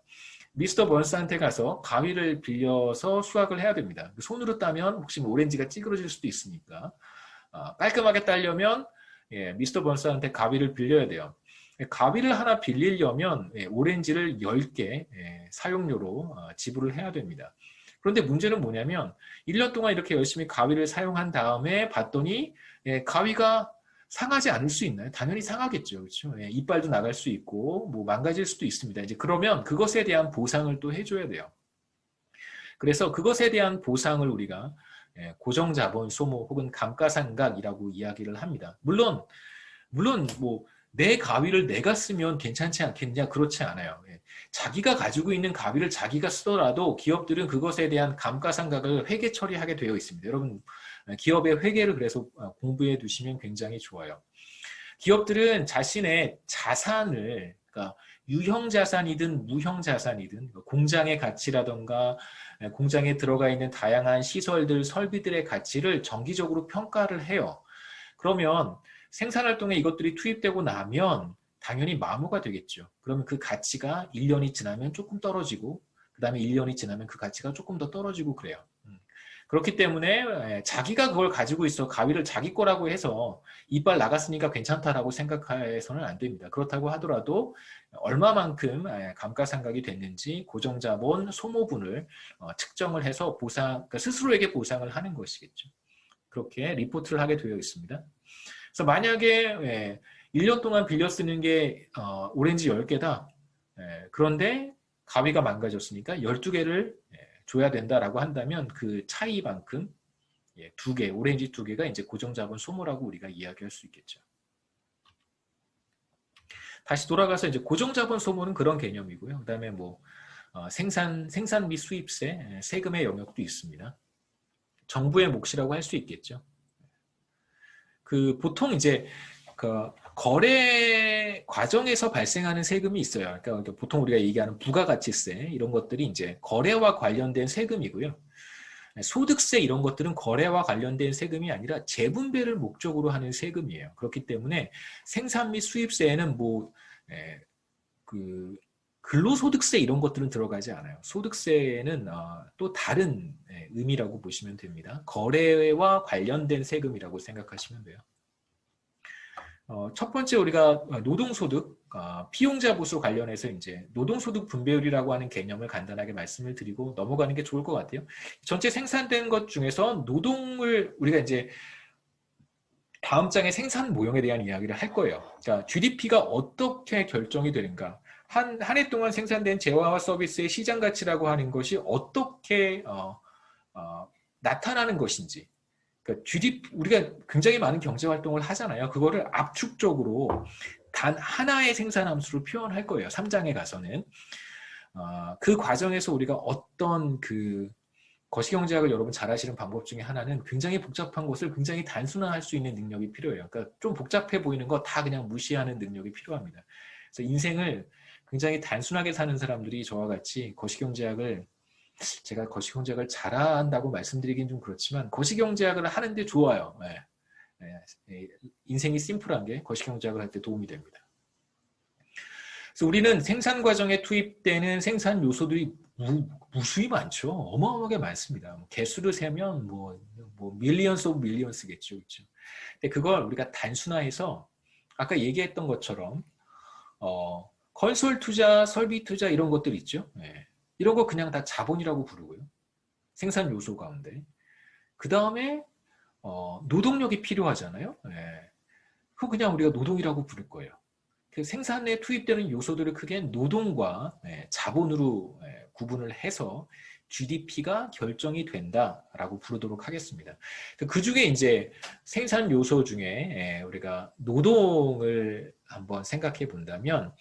미스터 번스한테 가서 가위를 빌려서 수확을 해야 됩니다. 손으로 따면 혹시 오렌지가 찌그러질 수도 있으니까 깔끔하게 따려면 미스터 번스한테 가위를 빌려야 돼요. 가위를 하나 빌리려면 오렌지를 10개 사용료로 지불을 해야 됩니다. 그런데 문제는 뭐냐면 1년 동안 이렇게 열심히 가위를 사용한 다음에 봤더니 가위가 상하지 않을 수 있나요? 당연히 상하겠죠. 그렇죠? 이빨도 나갈 수 있고 뭐 망가질 수도 있습니다. 이제 그러면 그것에 대한 보상을 또 해줘야 돼요. 그래서 그것에 대한 보상을 우리가 고정자본 소모 혹은 감가상각이라고 이야기를 합니다. 물론 뭐 내 가위를 내가 쓰면 괜찮지 않겠냐? 그렇지 않아요. 자기가 가지고 있는 가위를 자기가 쓰더라도 기업들은 그것에 대한 감가상각을 회계 처리하게 되어 있습니다. 여러분 기업의 회계를 그래서 공부해 두시면 굉장히 좋아요. 기업들은 자신의 자산을 그러니까 유형자산이든 무형자산이든 공장의 가치라던가 공장에 들어가 있는 다양한 시설들, 설비들의 가치를 정기적으로 평가를 해요. 그러면 생산활동에 이것들이 투입되고 나면 당연히 마모가 되겠죠. 그러면 그 가치가 1년이 지나면 조금 떨어지고 그 다음에 1년이 지나면 그 가치가 조금 더 떨어지고 그래요. 그렇기 때문에 자기가 그걸 가지고 있어 가위를 자기 거라고 해서 이빨 나갔으니까 괜찮다라고 생각해서는 안 됩니다. 그렇다고 하더라도 얼마만큼 감가상각이 됐는지 고정자본 소모분을 측정을 해서 그러니까 스스로에게 보상을 하는 것이겠죠. 그렇게 리포트를 하게 되어 있습니다. 그래서 만약에 1년 동안 빌려 쓰는 게 오렌지 10개다. 그런데 가위가 망가졌으니까 12개를 줘야 된다라고 한다면 그 차이만큼 2개, 오렌지 2개가 이제 고정자본 소모라고 우리가 이야기할 수 있겠죠. 다시 돌아가서 이제 고정자본 소모는 그런 개념이고요. 그다음에 뭐 생산 및 수입세, 세금의 영역도 있습니다. 정부의 몫이라고 할 수 있겠죠. 보통 이제 거래 과정에서 발생하는 세금이 있어요. 그러니까 보통 우리가 얘기하는 부가가치세 이런 것들이 이제 거래와 관련된 세금이고요. 소득세 이런 것들은 거래와 관련된 세금이 아니라 재분배를 목적으로 하는 세금이에요. 그렇기 때문에 생산 및 수입세에는 근로소득세 이런 것들은 들어가지 않아요. 소득세는 또 다른 의미라고 보시면 됩니다. 거래와 관련된 세금이라고 생각하시면 돼요. 첫 번째 우리가 노동소득, 피용자 보수 관련해서 이제 노동소득 분배율이라고 하는 개념을 간단하게 말씀을 드리고 넘어가는 게 좋을 것 같아요. 전체 생산된 것 중에서 노동을 우리가 이제 다음 장에 생산 모형에 대한 이야기를 할 거예요. 그러니까 GDP가 어떻게 결정이 되는가? 한 해 동안 생산된 재화와 서비스의 시장 가치라고 하는 것이 어떻게 나타나는 것인지. 그러니까 GDP, 우리가 굉장히 많은 경제 활동을 하잖아요. 그거를 압축적으로 단 하나의 생산 함수로 표현할 거예요. 3장에 가서는. 그 과정에서 우리가 어떤 거시경제학을 여러분 잘 아시는 방법 중에 하나는 굉장히 복잡한 것을 굉장히 단순화할 수 있는 능력이 필요해요. 그러니까 좀 복잡해 보이는 거 다 그냥 무시하는 능력이 필요합니다. 그래서 인생을 굉장히 단순하게 사는 사람들이 저와 같이 제가 거시경제학을 잘한다고 말씀드리긴 좀 그렇지만 거시경제학을 하는데 좋아요. 인생이 심플한 게 거시경제학을 할 때 도움이 됩니다. 그래서 우리는 생산 과정에 투입되는 생산 요소들이 무수히 많죠. 어마어마하게 많습니다. 개수를 세면 밀리언스 오브 밀리언스겠죠. 그렇죠? 근데 그걸 우리가 단순화해서 아까 얘기했던 것처럼 건설 투자, 설비 투자 이런 것들 있죠. 이런 거 그냥 다 자본이라고 부르고요. 생산 요소 가운데. 그 다음에 노동력이 필요하잖아요. 그거 그냥 우리가 노동이라고 부를 거예요. 그 생산에 투입되는 요소들을 크게 노동과 자본으로 구분을 해서 GDP가 결정이 된다라고 부르도록 하겠습니다. 그 중에 이제 생산 요소 중에 우리가 노동을 한번 생각해 본다면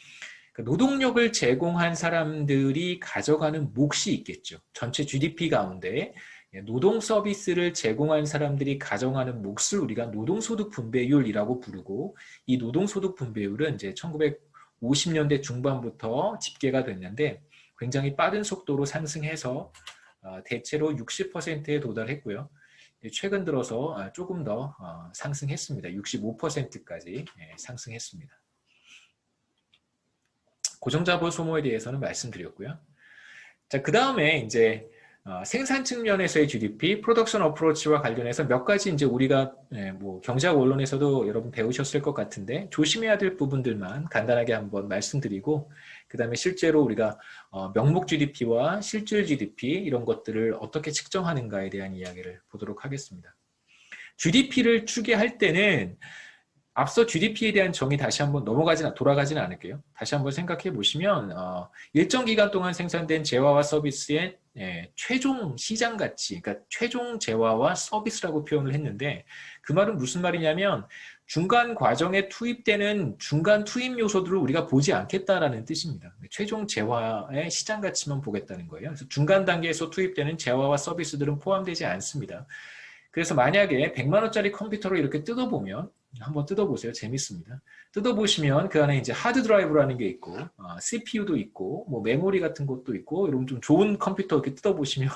노동력을 제공한 사람들이 가져가는 몫이 있겠죠. 전체 GDP 가운데 노동 서비스를 제공한 사람들이 가져가는 몫을 우리가 노동소득 분배율이라고 부르고 이 노동소득 분배율은 이제 1950년대 중반부터 집계가 됐는데 굉장히 빠른 속도로 상승해서 대체로 60%에 도달했고요. 최근 들어서 조금 더 상승했습니다. 65%까지 상승했습니다. 고정자본 소모에 대해서는 말씀드렸고요. 자, 그 다음에 이제 생산 측면에서의 GDP, 프로덕션 어프로치와 관련해서 몇 가지 이제 우리가 뭐 경제학 원론에서도 여러분 배우셨을 것 같은데 조심해야 될 부분들만 간단하게 한번 말씀드리고 그 다음에 실제로 우리가 명목 GDP와 실질 GDP 이런 것들을 어떻게 측정하는가에 대한 이야기를 보도록 하겠습니다. GDP를 추계할 때는 앞서 GDP에 대한 정의 다시 한번 돌아가지는 않을게요. 다시 한번 생각해 보시면 일정 기간 동안 생산된 재화와 서비스의 최종 시장 가치, 그러니까 최종 재화와 서비스라고 표현을 했는데 그 말은 무슨 말이냐면 중간 과정에 투입되는 중간 투입 요소들을 우리가 보지 않겠다라는 뜻입니다. 최종 재화의 시장 가치만 보겠다는 거예요. 그래서 중간 단계에서 투입되는 재화와 서비스들은 포함되지 않습니다. 그래서 만약에 100만 원짜리 컴퓨터를 이렇게 뜯어보면 한번 뜯어보세요. 재밌습니다. 뜯어보시면 그 안에 이제 하드 드라이브라는 게 있고 CPU도 있고 뭐 메모리 같은 것도 있고 여러분 좀 좋은 컴퓨터 이렇게 뜯어보시면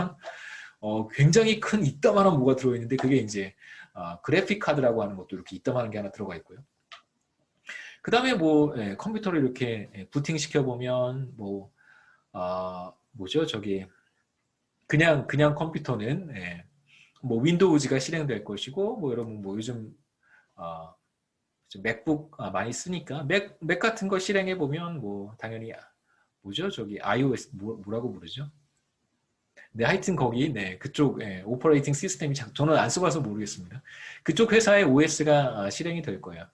굉장히 큰 이따만한 뭐가 들어있는데 그게 이제 그래픽 카드라고 하는 것도 이렇게 이따만한 게 하나 들어가 있고요. 그 다음에 뭐 컴퓨터를 이렇게 부팅시켜 보면 뭐 뭐죠 저기 그냥 컴퓨터는 뭐 윈도우즈가 실행될 것이고 뭐 여러분 뭐 요즘 맥북 많이 쓰니까 맥 같은 거 실행해 보면 뭐 당연히 뭐죠 저기 iOS 뭐라고 부르죠? 네 하여튼 거기 그쪽 오퍼레이팅 시스템이 저는 안 써봐서 모르겠습니다. 그쪽 회사의 OS가 실행이 될 거예요.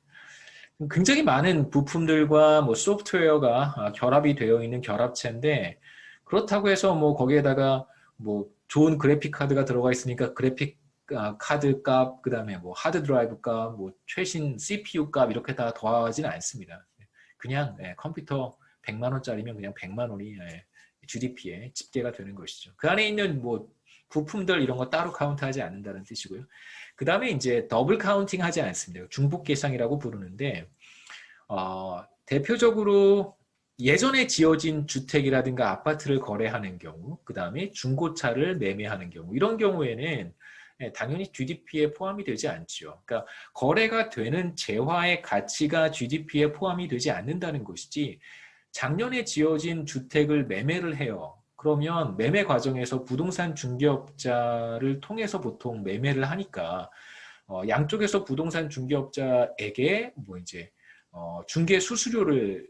굉장히 많은 부품들과 뭐 소프트웨어가 결합이 되어 있는 결합체인데 그렇다고 해서 뭐 거기에다가 뭐 좋은 그래픽 카드가 들어가 있으니까 그래픽 카드 값, 그 다음에 뭐 하드 드라이브 값, 뭐 최신 CPU 값 이렇게 다 더하지는 않습니다. 그냥 컴퓨터 100만 원짜리면 그냥 100만 원이 GDP에 집계가 되는 것이죠. 그 안에 있는 뭐 부품들 이런 거 따로 카운트하지 않는다는 뜻이고요. 그 다음에 이제 더블 카운팅 하지 않습니다. 중복 계상이라고 부르는데 대표적으로 예전에 지어진 주택이라든가 아파트를 거래하는 경우, 그 다음에 중고차를 매매하는 경우 이런 경우에는 당연히 GDP에 포함이 되지 않죠. 그러니까 거래가 되는 재화의 가치가 GDP에 포함이 되지 않는다는 것이지 작년에 지어진 주택을 매매를 해요. 그러면 매매 과정에서 부동산 중개업자를 통해서 보통 매매를 하니까 양쪽에서 부동산 중개업자에게 뭐 이제 중개 수수료를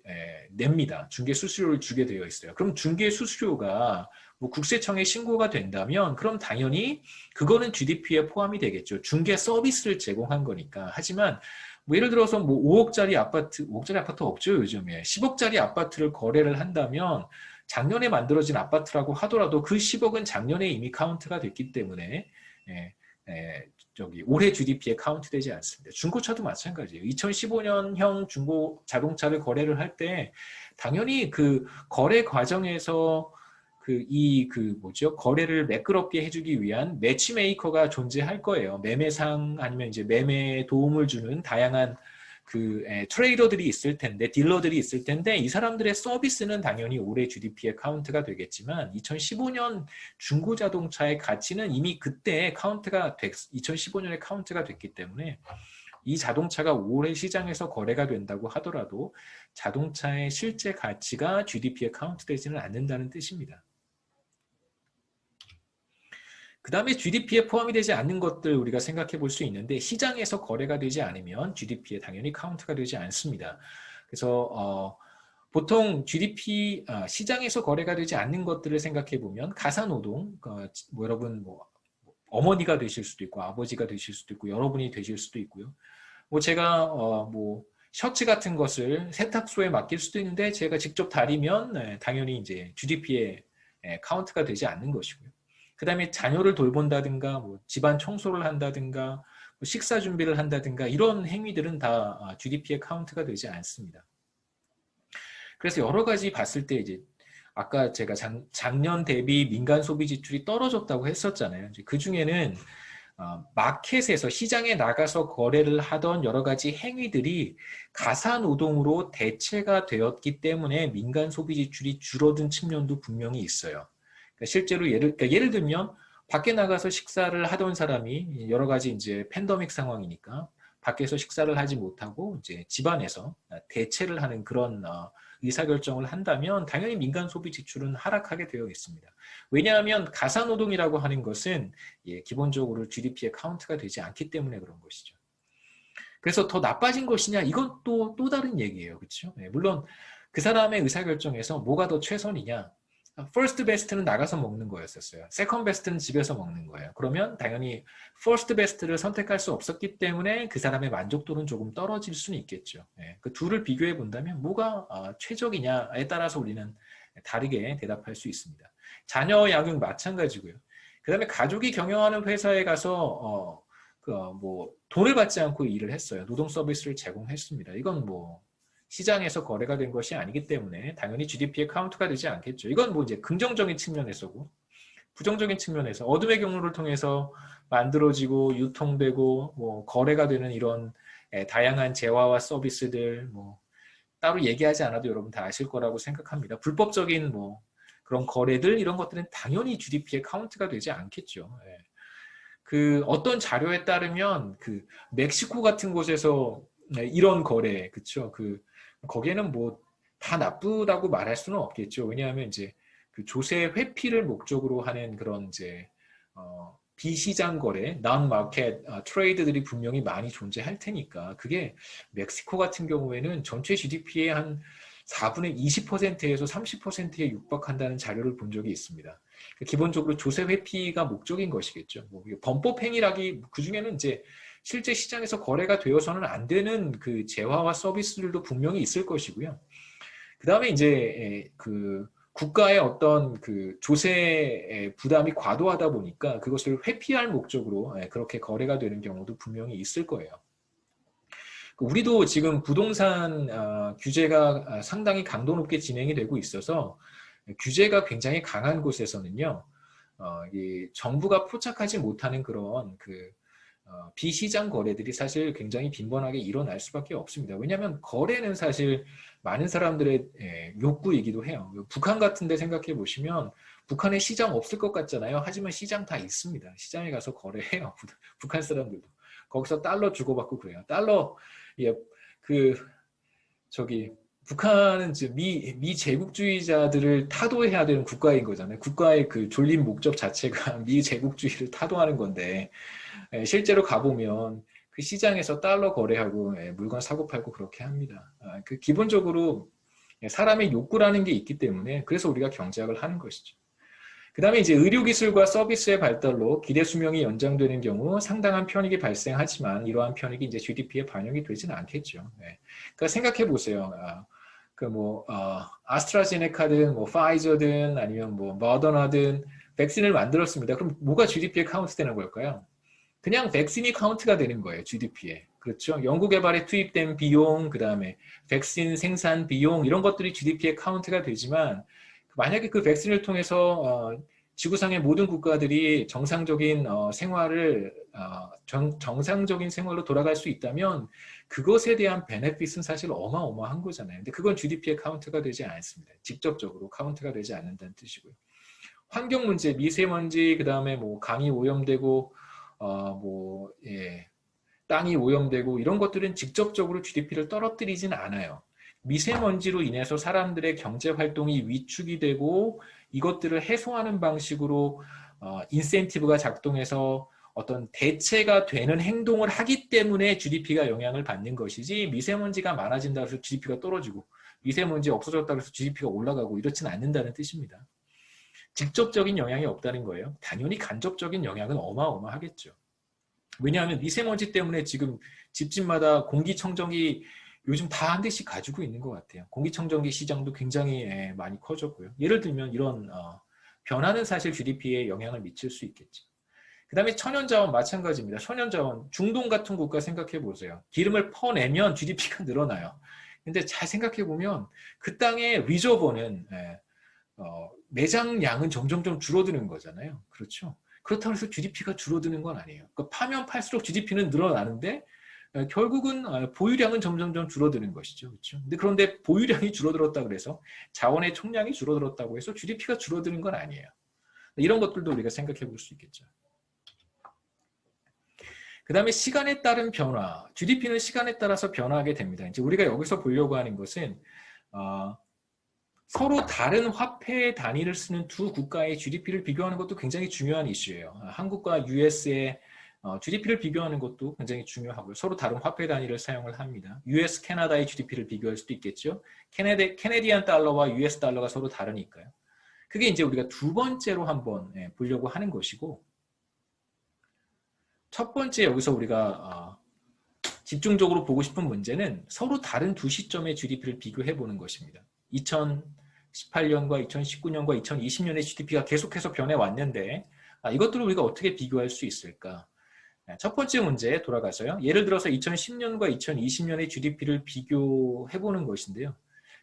냅니다. 중개 수수료를 주게 되어 있어요. 그럼 중개 수수료가 뭐 국세청에 신고가 된다면 그럼 당연히 그거는 GDP에 포함이 되겠죠. 중개 서비스를 제공한 거니까. 하지만 뭐 예를 들어서 뭐 5억짜리 아파트 없죠 요즘에. 10억짜리 아파트를 거래를 한다면 작년에 만들어진 아파트라고 하더라도 그 10억은 작년에 이미 카운트가 됐기 때문에 저기 올해 GDP에 카운트되지 않습니다. 중고차도 마찬가지예요. 2015년형 중고 자동차를 거래를 할 때 당연히 그 거래 과정에서 뭐죠? 거래를 매끄럽게 해주기 위한 매치메이커가 존재할 거예요. 매매상 아니면 이제 매매에 도움을 주는 다양한 트레이더들이 있을 텐데, 딜러들이 있을 텐데, 이 사람들의 서비스는 당연히 올해 GDP에 카운트가 되겠지만, 2015년 중고 자동차의 가치는 이미 그때 2015년에 카운트가 됐기 때문에, 이 자동차가 올해 시장에서 거래가 된다고 하더라도 자동차의 실제 가치가 GDP에 카운트되지는 않는다는 뜻입니다. 그 다음에 GDP에 포함이 되지 않는 것들 우리가 생각해 볼 수 있는데 시장에서 거래가 되지 않으면 GDP에 당연히 카운트가 되지 않습니다. 그래서 보통 GDP 시장에서 거래가 되지 않는 것들을 생각해 보면 가사노동, 뭐 여러분 뭐 어머니가 되실 수도 있고 아버지가 되실 수도 있고 여러분이 되실 수도 있고요. 뭐 제가 뭐 셔츠 같은 것을 세탁소에 맡길 수도 있는데 제가 직접 다리면 당연히 이제 GDP에 카운트가 되지 않는 것이고요. 그 다음에 자녀를 돌본다든가 뭐 집안 청소를 한다든가 뭐 식사 준비를 한다든가 이런 행위들은 다 GDP에 카운트가 되지 않습니다. 그래서 여러 가지 봤을 때 이제 아까 제가 작년 대비 민간 소비 지출이 떨어졌다고 했었잖아요. 그 중에는 마켓에서 시장에 나가서 거래를 하던 여러 가지 행위들이 가사노동으로 대체가 되었기 때문에 민간 소비 지출이 줄어든 측면도 분명히 있어요. 그러니까 실제로 예를 들면 밖에 나가서 식사를 하던 사람이 여러 가지 이제 팬데믹 상황이니까 밖에서 식사를 하지 못하고 이제 집안에서 대체를 하는 그런 의사결정을 한다면 당연히 민간 소비 지출은 하락하게 되어 있습니다. 왜냐하면 가사노동이라고 하는 것은 기본적으로 GDP에 카운트가 되지 않기 때문에 그런 것이죠. 그래서 더 나빠진 것이냐? 이건 또 다른 얘기예요. 그렇죠? 물론 그 사람의 의사결정에서 뭐가 더 최선이냐? first best는 나가서 먹는 거였었어요. second best는 집에서 먹는 거예요. 그러면 당연히 first best를 선택할 수 없었기 때문에 그 사람의 만족도는 조금 떨어질 수는 있겠죠. 그 둘을 비교해 본다면 뭐가 최적이냐에 따라서 우리는 다르게 대답할 수 있습니다. 자녀 양육 마찬가지고요. 그 다음에 가족이 경영하는 회사에 가서 돈을 받지 않고 일을 했어요. 노동 서비스를 제공했습니다. 이건 시장에서 거래가 된 것이 아니기 때문에 당연히 GDP에 카운트가 되지 않겠죠. 이건 이제 긍정적인 측면에서고, 부정적인 측면에서 어둠의 경로를 통해서 만들어지고 유통되고 거래가 되는 이런 다양한 재화와 서비스들 따로 얘기하지 않아도 여러분 다 아실 거라고 생각합니다. 불법적인 그런 거래들 이런 것들은 당연히 GDP에 카운트가 되지 않겠죠. 그 어떤 자료에 따르면 그 멕시코 같은 곳에서 이런 거래, 그쵸? 거기에는 다 나쁘다고 말할 수는 없겠죠. 왜냐하면 이제 그 조세 회피를 목적으로 하는 그런 이제 비시장 거래, non-market 트레이드들이 분명히 많이 존재할 테니까 그게 멕시코 같은 경우에는 전체 GDP의 한 4분의 20%에서 30%에 육박한다는 자료를 본 적이 있습니다. 기본적으로 조세 회피가 목적인 것이겠죠. 범법 행위라기 그 중에는 이제 실제 시장에서 거래가 되어서는 안 되는 그 재화와 서비스들도 분명히 있을 것이고요. 그 다음에 이제 그 국가의 어떤 그 조세 부담이 과도하다 보니까 그것을 회피할 목적으로 그렇게 거래가 되는 경우도 분명히 있을 거예요. 우리도 지금 부동산 규제가 상당히 강도 높게 진행이 되고 있어서 규제가 굉장히 강한 곳에서는요, 이 정부가 포착하지 못하는 그런 비시장 거래들이 사실 굉장히 빈번하게 일어날 수밖에 없습니다. 왜냐하면 거래는 사실 많은 사람들의 욕구이기도 해요. 북한 같은 데 생각해 보시면 북한에 시장 없을 것 같잖아요. 하지만 시장 다 있습니다. 시장에 가서 거래해요. 북한 사람들도. 거기서 달러 주고받고 그래요. 달러, 북한은 미 제국주의자들을 타도해야 되는 국가인 거잖아요. 국가의 그 졸린 목적 자체가 미 제국주의를 타도하는 건데, 실제로 가보면 그 시장에서 달러 거래하고 물건 사고 팔고 그렇게 합니다. 기본적으로 사람의 욕구라는 게 있기 때문에 그래서 우리가 경제학을 하는 것이죠. 그 다음에 이제 의료기술과 서비스의 발달로 기대 수명이 연장되는 경우 상당한 편익이 발생하지만 이러한 편익이 이제 GDP에 반영이 되지는 않겠죠. 그러니까 생각해 보세요. 아스트라제네카든 파이저든 아니면 머더나든 백신을 만들었습니다. 그럼 뭐가 GDP에 카운트되는 걸까요? 그냥 백신이 카운트가 되는 거예요. GDP에. 그렇죠? 연구개발에 투입된 비용, 그 다음에 백신 생산 비용 이런 것들이 GDP에 카운트가 되지만 만약에 그 백신을 통해서 지구상의 모든 국가들이 정상적인 정상적인 생활로 돌아갈 수 있다면 그것에 대한 베네핏은 사실 어마어마한 거잖아요. 근데 그건 GDP에 카운트가 되지 않습니다. 직접적으로 카운트가 되지 않는다는 뜻이고요. 환경 문제, 미세먼지, 그 다음에 강이 오염되고 땅이 오염되고 이런 것들은 직접적으로 GDP를 떨어뜨리진 않아요. 미세먼지로 인해서 사람들의 경제 활동이 위축이 되고 이것들을 해소하는 방식으로 인센티브가 작동해서 어떤 대체가 되는 행동을 하기 때문에 GDP가 영향을 받는 것이지 미세먼지가 많아진다고 해서 GDP가 떨어지고 미세먼지 없어졌다고 해서 GDP가 올라가고 이렇지는 않는다는 뜻입니다. 직접적인 영향이 없다는 거예요. 당연히 간접적인 영향은 어마어마하겠죠. 왜냐하면 미세먼지 때문에 지금 집집마다 공기청정기 요즘 다 한 대씩 가지고 있는 것 같아요. 공기청정기 시장도 굉장히 많이 커졌고요. 예를 들면 이런 변화는 사실 GDP에 영향을 미칠 수 있겠죠. 그 다음에 천연자원 마찬가지입니다. 천연자원, 중동 같은 국가 생각해 보세요. 기름을 퍼내면 GDP가 늘어나요. 근데 잘 생각해 보면 그 땅의 리저버는 매장량은 점점점 줄어드는 거잖아요. 그렇죠? 그렇다고 해서 GDP가 줄어드는 건 아니에요. 그러니까 파면 팔수록 GDP는 늘어나는데 결국은 보유량은 점점점 줄어드는 것이죠. 그렇죠? 그런데 보유량이 줄어들었다 그래서 자원의 총량이 줄어들었다고 해서 GDP가 줄어드는 건 아니에요. 이런 것들도 우리가 생각해 볼 수 있겠죠. 그 다음에 시간에 따른 변화. GDP는 시간에 따라서 변화하게 됩니다. 이제 우리가 여기서 보려고 하는 것은 서로 다른 화폐 단위를 쓰는 두 국가의 GDP를 비교하는 것도 굉장히 중요한 이슈예요. 한국과 US의 GDP를 비교하는 것도 굉장히 중요하고요. 서로 다른 화폐 단위를 사용을 합니다. US, 캐나다의 GDP를 비교할 수도 있겠죠. 캐네디안 달러와 US 달러가 서로 다르니까요. 그게 이제 우리가 두 번째로 한번 보려고 하는 것이고, 첫 번째 여기서 우리가 집중적으로 보고 싶은 문제는 서로 다른 두 시점의 GDP를 비교해 보는 것입니다. 2018년과 2019년과 2020년의 GDP가 계속해서 변해왔는데 이것들을 우리가 어떻게 비교할 수 있을까? 첫 번째 문제에 돌아가서요. 예를 들어서 2010년과 2020년의 GDP를 비교해 보는 것인데요.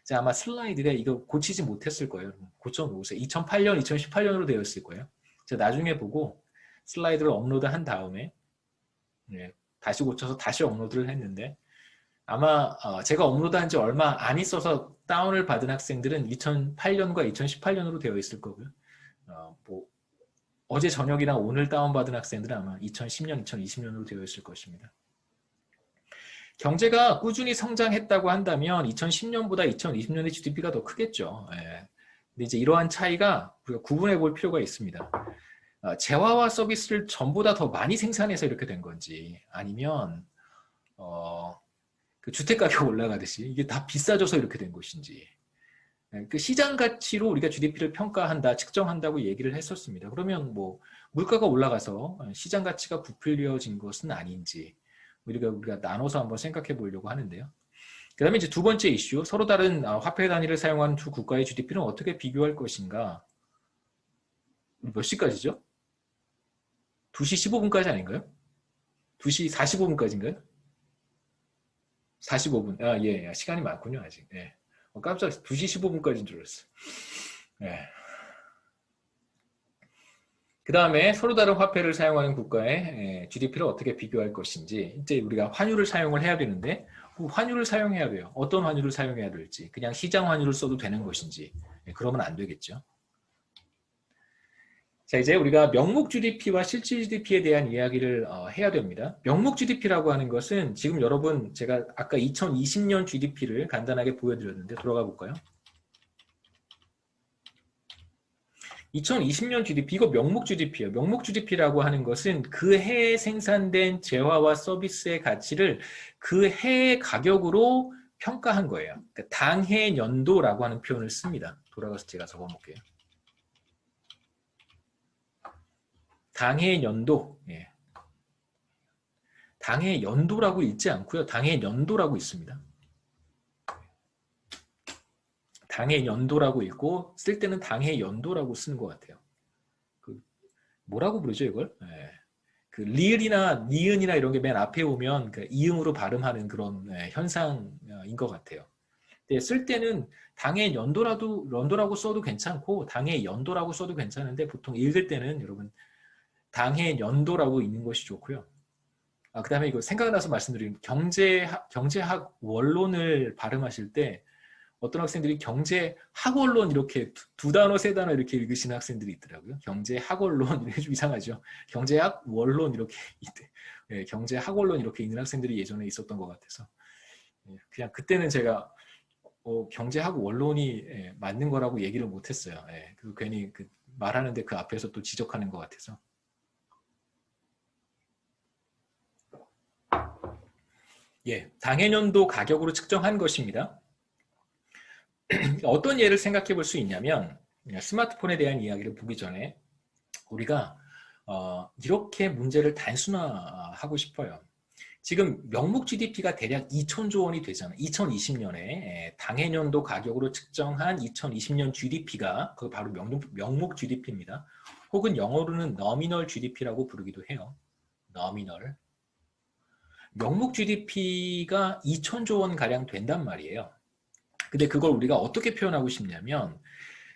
자, 아마 슬라이드에 이거 고치지 못했을 거예요. 고쳐놓으세요. 2008년, 2018년으로 되어 있을 거예요. 제가 나중에 보고 슬라이드를 업로드한 다음에 다시 고쳐서 다시 업로드를 했는데 아마 제가 업로드한 지 얼마 안 있어서 다운을 받은 학생들은 2008년과 2018년으로 되어 있을 거고요. 뭐 어제 저녁이나 오늘 다운받은 학생들은 아마 2010년, 2020년으로 되어 있을 것입니다. 경제가 꾸준히 성장했다고 한다면 2010년보다 2020년의 GDP가 더 크겠죠. 근데 이제 이러한 차이가 우리가 구분해 볼 필요가 있습니다. 재화와 서비스를 전보다 더 많이 생산해서 이렇게 된 건지 아니면 그 주택 가격 올라가듯이 이게 다 비싸져서 이렇게 된 것인지 그 시장 가치로 우리가 GDP를 평가한다, 측정한다고 얘기를 했었습니다. 그러면 뭐 물가가 올라가서 시장 가치가 부풀려진 것은 아닌지 우리가 나눠서 한번 생각해 보려고 하는데요. 그 다음에 이제 두 번째 이슈, 서로 다른 화폐 단위를 사용하는 두 국가의 GDP는 어떻게 비교할 것인가? 몇 시까지죠? 2시 15분까지 아닌가요? 2시 45분까지인가요? 45분. 예, 시간이 많군요, 아직. 예. 깜짝 2시 15분까지인 줄 알았어. 예. 그 다음에 서로 다른 화폐를 사용하는 국가의 GDP를 어떻게 비교할 것인지, 이제 우리가 환율을 사용을 해야 되는데, 환율을 사용해야 돼요. 어떤 환율을 사용해야 될지, 그냥 시장 환율을 써도 되는 것인지, 그러면 안 되겠죠. 자, 이제 우리가 명목 GDP와 실질 GDP에 대한 이야기를 해야 됩니다. 명목 GDP라고 하는 것은 지금 여러분 제가 아까 2020년 GDP를 간단하게 보여드렸는데 돌아가 볼까요? 2020년 GDP, 이거 명목 GDP예요. 명목 GDP라고 하는 것은 그 해에 생산된 재화와 서비스의 가치를 그 해의 가격으로 평가한 거예요. 그러니까 당해 연도라고 하는 표현을 씁니다. 돌아가서 제가 적어볼게요. 당해 연도, 예. 당해 연도라고 읽지 않고요. 당해 연도라고 있습니다. 당해 연도라고 읽고 쓸 때는 당해 연도라고 쓰는 것 같아요. 뭐라고 부르죠 이걸? 예. 그 리을이나 니은이나 이런 게 맨 앞에 오면 그 이응으로 발음하는 그런 현상인 것 같아요. 근데 쓸 때는 당해 연도라고 써도 괜찮고 당해 연도라고 써도 괜찮은데 보통 읽을 때는 여러분 당해 연도라고 읽는 것이 좋고요. 그 다음에 이거 생각나서 말씀드리면 경제학 원론을 발음하실 때 어떤 학생들이 경제학 원론 이렇게 두 단어, 세 단어 이렇게 읽으시는 학생들이 있더라고요. 경제학 원론, 좀 이상하죠. 경제학 원론 이렇게, 경제학 원론 이렇게 읽는 학생들이 예전에 있었던 것 같아서 그냥 그때는 제가 경제학 원론이 맞는 거라고 얘기를 못했어요. 그 괜히 그 말하는데 그 앞에서 또 지적하는 것 같아서. 당해년도 가격으로 측정한 것입니다. 어떤 예를 생각해 볼 수 있냐면 스마트폰에 대한 이야기를 보기 전에 우리가 이렇게 문제를 단순화하고 싶어요. 지금 명목 GDP가 대략 2천조 원이 되잖아요. 2020년에 당해년도 가격으로 측정한 2020년 GDP가 그 바로 명목 GDP입니다. 혹은 영어로는 nominal GDP라고 부르기도 해요. nominal. 명목 GDP가 2천조 원 가량 된단 말이에요. 근데 그걸 우리가 어떻게 표현하고 싶냐면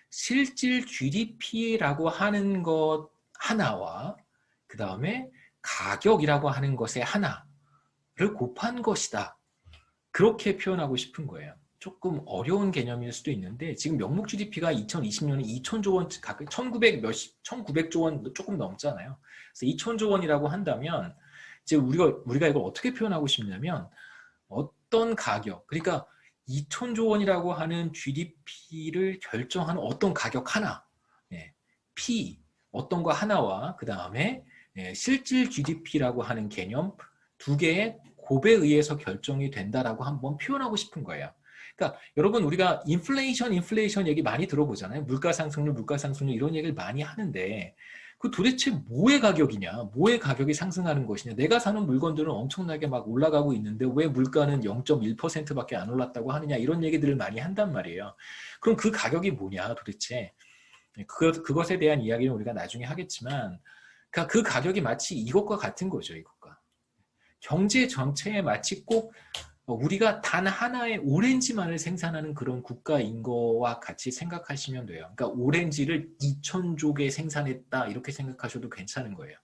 실질 GDP라고 하는 것 하나와 그 다음에 가격이라고 하는 것의 하나를 곱한 것이다. 그렇게 표현하고 싶은 거예요. 조금 어려운 개념일 수도 있는데 지금 명목 GDP가 2020년에 2천조 원, 1900조 원 조금 넘잖아요. 그래서 2천조 원이라고 한다면 이제 우리가 이걸 어떻게 표현하고 싶냐면 어떤 가격, 그러니까 2천조 원이라고 하는 GDP를 결정하는 어떤 가격 하나, P 어떤 거 하나와 그 다음에 실질 GDP라고 하는 개념 두 개의 곱에 의해서 결정이 된다라고 한번 표현하고 싶은 거예요. 그러니까 여러분 우리가 인플레이션 얘기 많이 들어보잖아요. 물가 상승률 이런 얘기를 많이 하는데 그 도대체 뭐의 가격이냐, 뭐의 가격이 상승하는 것이냐, 내가 사는 물건들은 엄청나게 막 올라가고 있는데 왜 물가는 0.1%밖에 안 올랐다고 하느냐, 이런 얘기들을 많이 한단 말이에요. 그럼 그 가격이 뭐냐 도대체, 그것에 대한 이야기는 우리가 나중에 하겠지만, 그러니까 그 가격이 마치 이것과 같은 거죠. 이것과 경제 전체에 마치 꼭 우리가 단 하나의 오렌지만을 생산하는 그런 국가인 거와 같이 생각하시면 돼요. 그러니까 오렌지를 2,000조 개 생산했다 이렇게 생각하셔도 괜찮은 거예요.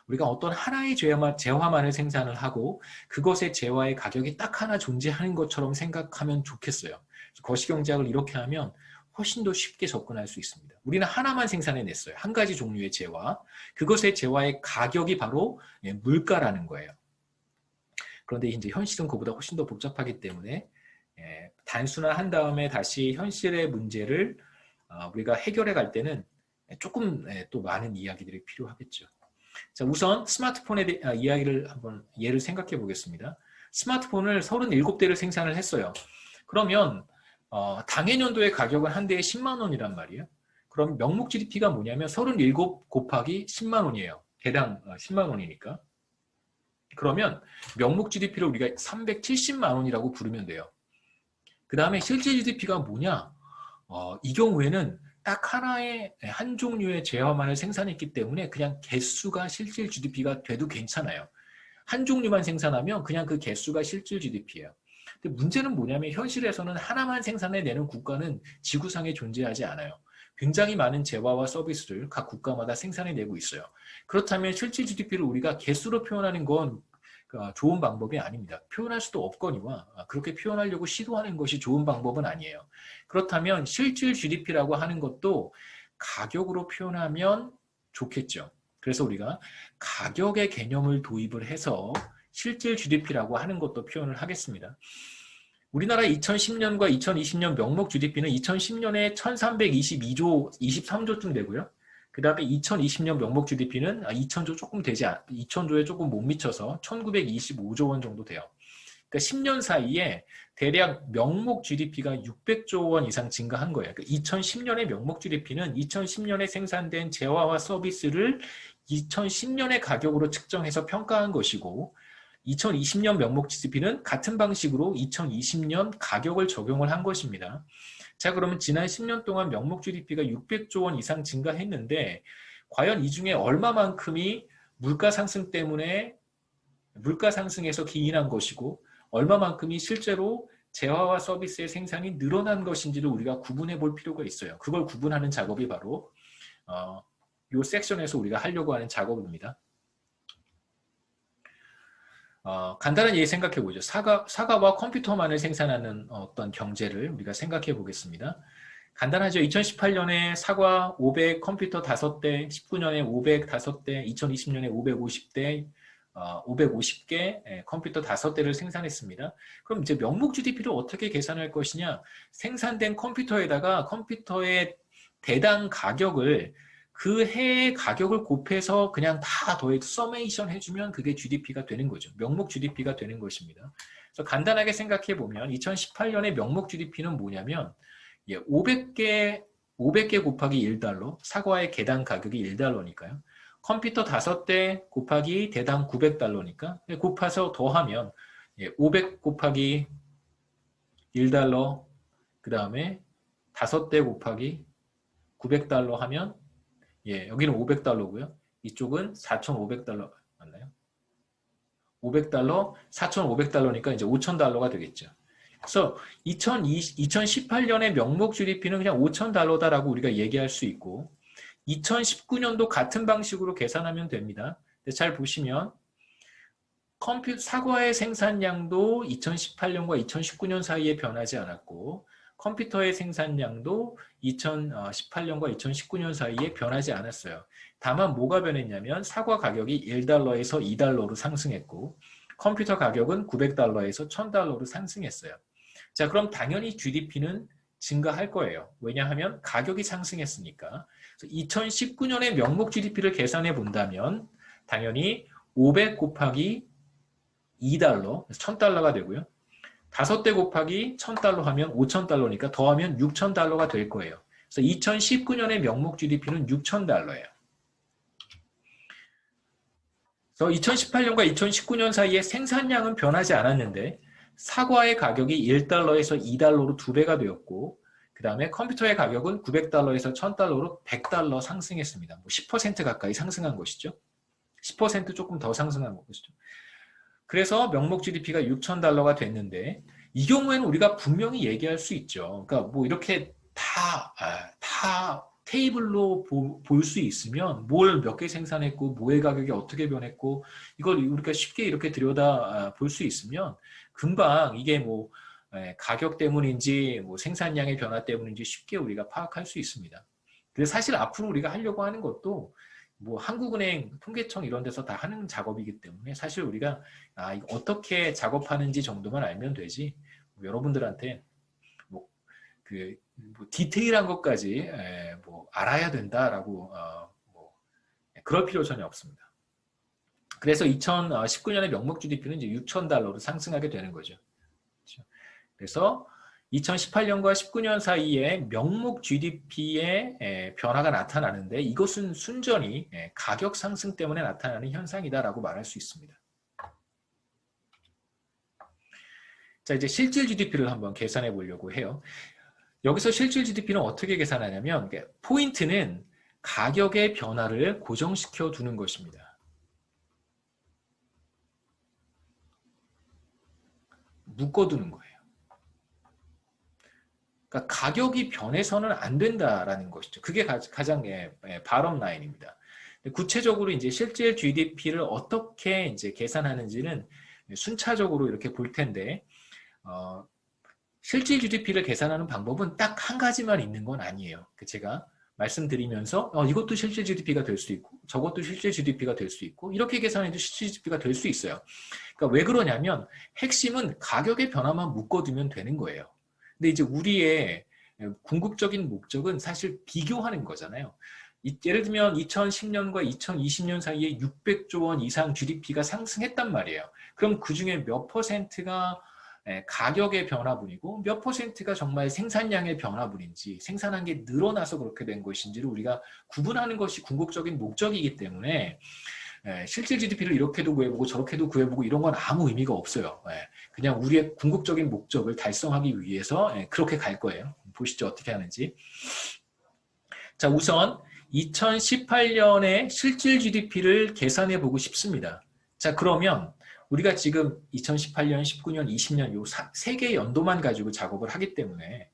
우리가 어떤 하나의 재화만을 생산을 하고 그것의 재화의 가격이 딱 하나 존재하는 것처럼 생각하면 좋겠어요. 거시경제학을 이렇게 하면 훨씬 더 쉽게 접근할 수 있습니다. 우리는 하나만 생산해냈어요. 한 가지 종류의 재화. 그것의 재화의 가격이 바로 물가라는 거예요. 그런데 이제 현실은 그보다 훨씬 더 복잡하기 때문에 단순화한 다음에 다시 현실의 문제를 우리가 해결해 갈 때는 조금 또 많은 이야기들이 필요하겠죠. 자, 우선 스마트폰에 대한 이야기를 한번 예를 생각해 보겠습니다. 스마트폰을 37대를 생산을 했어요. 그러면 당해년도의 가격은 한 대에 10만 원이란 말이에요. 그럼 명목 GDP가 뭐냐면 37 곱하기 10만 원이에요. 개당 10만 원이니까. 그러면 명목 GDP를 우리가 370만 원이라고 부르면 돼요. 그 다음에 실제 GDP가 뭐냐? 이 경우에는 딱 하나의 한 종류의 재화만을 생산했기 때문에 그냥 개수가 실질 GDP가 돼도 괜찮아요. 한 종류만 생산하면 그냥 그 개수가 실질 GDP예요. 근데 문제는 뭐냐면 현실에서는 하나만 생산해내는 국가는 지구상에 존재하지 않아요. 굉장히 많은 재화와 서비스를 각 국가마다 생산해내고 있어요. 그렇다면 실질 GDP를 우리가 개수로 표현하는 건 좋은 방법이 아닙니다. 표현할 수도 없거니와 그렇게 표현하려고 시도하는 것이 좋은 방법은 아니에요. 그렇다면 실질 GDP라고 하는 것도 가격으로 표현하면 좋겠죠. 그래서 우리가 가격의 개념을 도입을 해서 실질 GDP라고 하는 것도 표현을 하겠습니다. 우리나라 2010년과 2020년 명목 GDP는 2010년에 1322조, 23조쯤 되고요. 그 다음에 2020년 명목 GDP는 2,000조 조금 되지, 2,000조에 조금 못 미쳐서 1,925조 원 정도 돼요. 그러니까 10년 사이에 대략 명목 GDP가 600조 원 이상 증가한 거예요. 그러니까 2010년의 명목 GDP는 2010년에 생산된 재화와 서비스를 2010년의 가격으로 측정해서 평가한 것이고 2020년 명목 GDP는 같은 방식으로 2020년 가격을 적용을 한 것입니다. 자, 그러면 지난 10년 동안 명목 GDP가 600조 원 이상 증가했는데 과연 이 중에 얼마만큼이 물가 상승 때문에 물가 상승에서 기인한 것이고 얼마만큼이 실제로 재화와 서비스의 생산이 늘어난 것인지를 우리가 구분해 볼 필요가 있어요. 그걸 구분하는 작업이 바로 이 섹션에서 우리가 하려고 하는 작업입니다. 간단한 예를 생각해 보죠. 사과와 컴퓨터만을 생산하는 어떤 경제를 우리가 생각해 보겠습니다. 간단하죠. 2018년에 사과 500, 컴퓨터 5대, 19년에 505대, 2020년에 550대, 550개 컴퓨터 5대를 생산했습니다. 그럼 이제 명목 GDP를 어떻게 계산할 것이냐? 생산된 컴퓨터에다가 컴퓨터의 대당 가격을 그 해의 가격을 곱해서 그냥 다 더해서 서메이션 해주면 그게 GDP가 되는 거죠. 명목 GDP가 되는 것입니다. 그래서 간단하게 생각해 보면 2018년의 명목 GDP는 뭐냐면 500개 곱하기 1달러, 사과의 개당 가격이 1달러니까요. 컴퓨터 5대 곱하기 대당 900달러니까 곱해서 더하면 500 곱하기 1달러, 그 다음에 5대 곱하기 900달러 하면 여기는 500달러고요. 이쪽은 4,500달러 맞나요? 500달러, 4,500달러니까 이제 5,000달러가 되겠죠. 그래서 2018년의 명목 GDP는 그냥 5,000달러다라고 우리가 얘기할 수 있고 2019년도 같은 방식으로 계산하면 됩니다. 근데 잘 보시면 사과의 생산량도 2018년과 2019년 사이에 변하지 않았고 컴퓨터의 생산량도 2018년과 2019년 사이에 변하지 않았어요. 다만 뭐가 변했냐면 사과 가격이 1달러에서 2달러로 상승했고 컴퓨터 가격은 900달러에서 1000달러로 상승했어요. 자, 그럼 당연히 GDP는 증가할 거예요. 왜냐하면 가격이 상승했으니까. 2019년에 명목 GDP를 계산해 본다면 당연히 500 곱하기 2달러, 1000달러가 되고요. 5대 곱하기 1000달러 하면 5000달러니까 더하면 6000달러가 될 거예요. 그래서 2019년의 명목 GDP는 6000달러예요. 그래서 2018년과 2019년 사이에 생산량은 변하지 않았는데 사과의 가격이 1달러에서 2달러로 2배가 되었고 그 다음에 컴퓨터의 가격은 900달러에서 1000달러로 100달러 상승했습니다. 뭐 10% 가까이 상승한 것이죠. 10% 조금 더 상승한 것이죠. 그래서 명목 GDP가 6,000달러가 됐는데 이 경우에는 우리가 분명히 얘기할 수 있죠. 그러니까 뭐 이렇게 다 테이블로 볼 수 있으면 뭘 몇 개 생산했고 뭐의 가격이 어떻게 변했고 이걸 우리가 쉽게 이렇게 들여다 볼 수 있으면 금방 이게 뭐 가격 때문인지 뭐 생산량의 변화 때문인지 쉽게 우리가 파악할 수 있습니다. 그래서 사실 앞으로 우리가 하려고 하는 것도 뭐 한국은행, 통계청 이런 데서 다 하는 작업이기 때문에 사실 우리가 이거 어떻게 작업하는지 정도만 알면 되지 뭐 여러분들한테 뭐 디테일한 것까지 뭐 알아야 된다라고 뭐 그럴 필요 전혀 없습니다. 그래서 2019년에 명목 GDP는 이제 6,000달러로 상승하게 되는 거죠. 그렇죠? 그래서 2018년과 19년 사이에 명목 GDP의 변화가 나타나는데 이것은 순전히 가격 상승 때문에 나타나는 현상이다라고 말할 수 있습니다. 자, 이제 실질 GDP를 한번 계산해 보려고 해요. 여기서 실질 GDP는 어떻게 계산하냐면 포인트는 가격의 변화를 고정시켜 두는 것입니다. 묶어두는 거예요. 그러니까 가격이 변해서는 안 된다라는 것이죠. 그게 가장 바럼 라인입니다. 구체적으로 이제 실질 GDP를 어떻게 이제 계산하는지는 순차적으로 이렇게 볼 텐데, 실질 GDP를 계산하는 방법은 딱 한 가지만 있는 건 아니에요. 제가 말씀드리면서 이것도 실질 GDP가 될 수 있고 저것도 실질 GDP가 될 수 있고 이렇게 계산해도 실질 GDP가 될 수 있어요. 그러니까 왜 그러냐면 핵심은 가격의 변화만 묶어두면 되는 거예요. 근데 이제 우리의 궁극적인 목적은 사실 비교하는 거잖아요. 예를 들면 2010년과 2020년 사이에 600조 원 이상 GDP가 상승했단 말이에요. 그럼 그중에 몇 퍼센트가 가격의 변화분이고 몇 퍼센트가 정말 생산량의 변화분인지 생산한 게 늘어나서 그렇게 된 것인지를 우리가 구분하는 것이 궁극적인 목적이기 때문에 실질 GDP를 이렇게도 구해보고 저렇게도 구해보고 이런 건 아무 의미가 없어요. 그냥 우리의 궁극적인 목적을 달성하기 위해서 그렇게 갈 거예요. 보시죠. 어떻게 하는지. 자, 우선 2018년의 실질 GDP를 계산해 보고 싶습니다. 자, 그러면 우리가 지금 2018년, 19년, 20년 요 세 개의 연도만 가지고 작업을 하기 때문에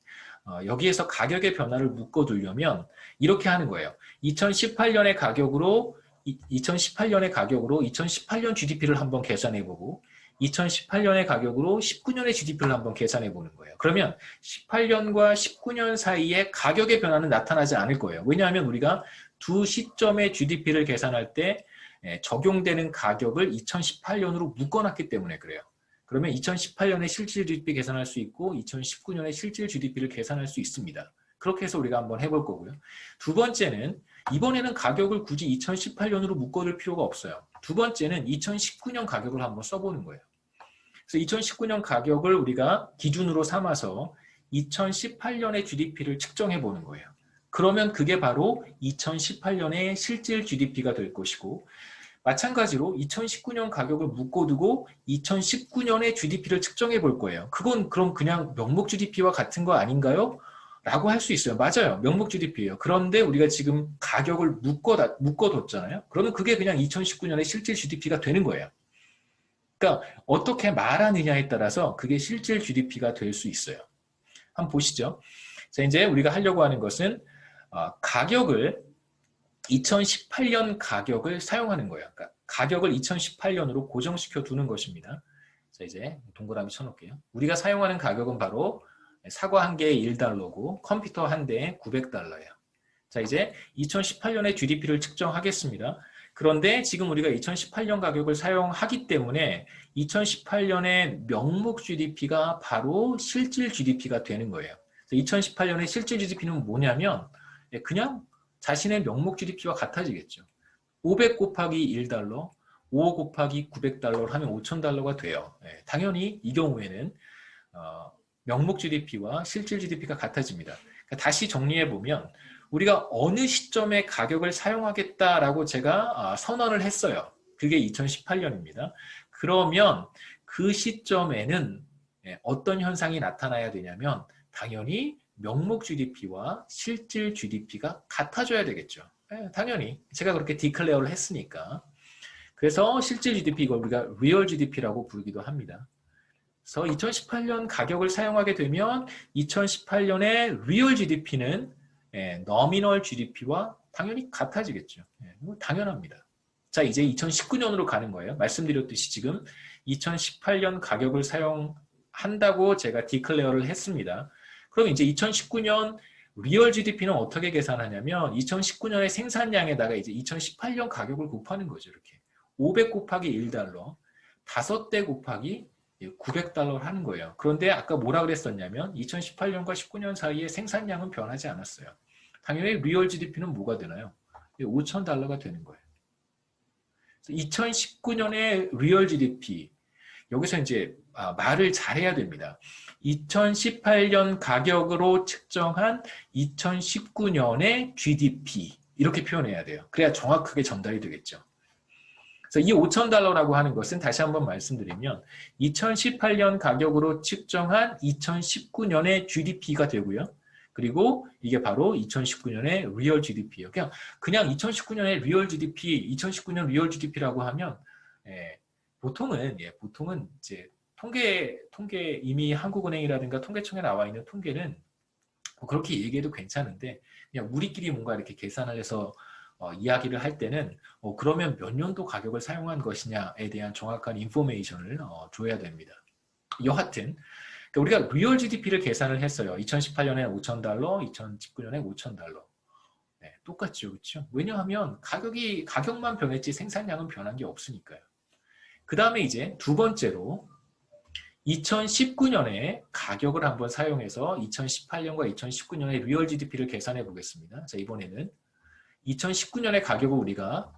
여기에서 가격의 변화를 묶어두려면 이렇게 하는 거예요. 2018년의 가격으로 2018년 GDP를 한번 계산해보고 2018년의 가격으로 19년의 GDP를 한번 계산해보는 거예요. 그러면 18년과 19년 사이에 가격의 변화는 나타나지 않을 거예요. 왜냐하면 우리가 두 시점의 GDP를 계산할 때 적용되는 가격을 2018년으로 묶어놨기 때문에 그래요. 그러면 2018년에 실질 GDP 계산할 수 있고 2019년에 실질 GDP를 계산할 수 있습니다. 그렇게 해서 우리가 한번 해볼 거고요. 두 번째는 이번에는 가격을 굳이 2018년으로 묶어둘 필요가 없어요. 두 번째는 2019년 가격을 한번 써보는 거예요. 그래서 2019년 가격을 우리가 기준으로 삼아서 2018년의 GDP를 측정해 보는 거예요. 그러면 그게 바로 2018년의 실질 GDP가 될 것이고 마찬가지로 2019년 가격을 묶어두고 2019년의 GDP를 측정해 볼 거예요. 그건 그럼 그냥 명목 GDP와 같은 거 아닌가요? 라고 할 수 있어요. 맞아요. 명목 GDP예요. 그런데 우리가 지금 가격을 묶어뒀잖아요. 그러면 그게 그냥 2019년의 실질 GDP가 되는 거예요. 그러니까 어떻게 말하느냐에 따라서 그게 실질 GDP가 될 수 있어요. 한번 보시죠. 자, 이제 우리가 하려고 하는 것은 가격을 2018년 가격을 사용하는 거예요. 그러니까 가격을 2018년으로 고정시켜 두는 것입니다. 자, 이제 동그라미 쳐놓을게요. 우리가 사용하는 가격은 바로 사과 한 개에 1달러고 컴퓨터 한 대에 900달러예요. 자, 이제 2018년의 GDP를 측정하겠습니다. 그런데 지금 우리가 2018년 가격을 사용하기 때문에 2018년의 명목 GDP가 바로 실질 GDP가 되는 거예요. 2018년의 실질 GDP는 뭐냐면 그냥 자신의 명목 GDP와 같아지겠죠. 500 곱하기 1달러, 5 곱하기 900달러를 하면 5,000달러가 돼요. 당연히 이 경우에는 명목 GDP와 실질 GDP가 같아집니다. 그러니까 다시 정리해보면 우리가 어느 시점에 가격을 사용하겠다라고 제가 선언을 했어요. 그게 2018년입니다. 그러면 그 시점에는 어떤 현상이 나타나야 되냐면 당연히 명목 GDP와 실질 GDP가 같아져야 되겠죠. 당연히 제가 그렇게 디클레어를 했으니까. 그래서 실질 GDP 이걸 우리가 리얼 GDP라고 부르기도 합니다. 그래서 2018년 가격을 사용하게 되면 2018년의 리얼 GDP는 너미널 GDP와 당연히 같아지겠죠. 당연합니다. 자, 이제 2019년으로 가는 거예요. 말씀드렸듯이 지금 2018년 가격을 사용한다고 제가 디클레어를 했습니다. 그럼 이제 2019년 리얼 GDP는 어떻게 계산하냐면 2019년의 생산량에다가 이제 2018년 가격을 곱하는 거죠. 이렇게 500 곱하기 1달러, 5대 곱하기 900달러를 하는 거예요. 그런데 아까 뭐라 그랬었냐면 2018년과 19년 사이에 생산량은 변하지 않았어요. 당연히 리얼 GDP는 뭐가 되나요? 5,000달러가 되는 거예요. 2019년의 리얼 GDP, 여기서 이제 말을 잘해야 됩니다. 2018년 가격으로 측정한 2019년의 GDP 이렇게 표현해야 돼요. 그래야 정확하게 전달이 되겠죠. 그래서 이 5,000달러라고 하는 것은 다시 한번 말씀드리면 2018년 가격으로 측정한 2019년의 GDP가 되고요. 그리고 이게 바로 2019년의 리얼 GDP예요. 그냥 2019년의 리얼 GDP, 2019년 리얼 GDP라고 하면 보통은 이제 통계 이미 한국은행이라든가 통계청에 나와 있는 통계는 그렇게 얘기해도 괜찮은데 그냥 우리끼리 뭔가 이렇게 계산을 해서 이야기를 할 때는 그러면 몇 년도 가격을 사용한 것이냐에 대한 정확한 인포메이션을 줘야 됩니다. 여하튼 우리가 리얼 GDP를 계산을 했어요. 2018년에 5,000달러, 2019년에 5,000달러. 네, 똑같죠, 그렇죠? 왜냐하면 가격만 변했지 생산량은 변한 게 없으니까요. 그 다음에 이제 두 번째로 2019년에 가격을 한번 사용해서 2018년과 2019년의 리얼 GDP를 계산해 보겠습니다. 자, 이번에는 2019년의 가격을 우리가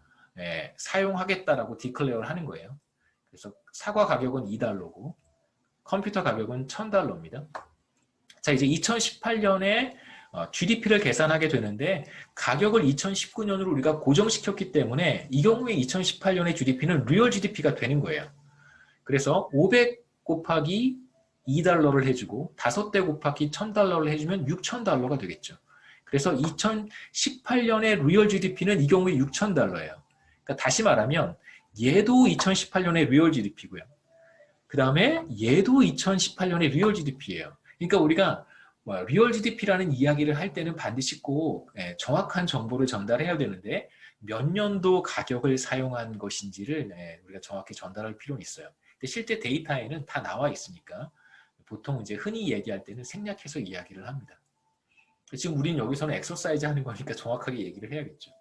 사용하겠다라고 디클레어를 하는 거예요. 그래서 사과 가격은 2달러고 컴퓨터 가격은 1,000달러입니다. 자, 이제 2018년에 GDP를 계산하게 되는데 가격을 2019년으로 우리가 고정시켰기 때문에 이 경우에 2018년의 GDP는 리얼 GDP가 되는 거예요. 그래서 500 곱하기 2달러를 해주고 5대 곱하기 1,000달러를 해주면 6,000달러가 되겠죠. 그래서 2018년의 리얼 GDP는 이 경우에 6,000달러예요. 그러니까 다시 말하면 얘도 2018년의 리얼 GDP고요. 그 다음에 얘도 2018년의 리얼 GDP예요. 그러니까 우리가 리얼 GDP라는 이야기를 할 때는 반드시 꼭 정확한 정보를 전달해야 되는데 몇 년도 가격을 사용한 것인지를 우리가 정확히 전달할 필요는 있어요. 근데 실제 데이터에는 다 나와 있으니까 보통 이제 흔히 얘기할 때는 생략해서 이야기를 합니다. 지금 우리는 여기서는 엑서사이즈 하는 거니까 정확하게 얘기를 해야겠죠.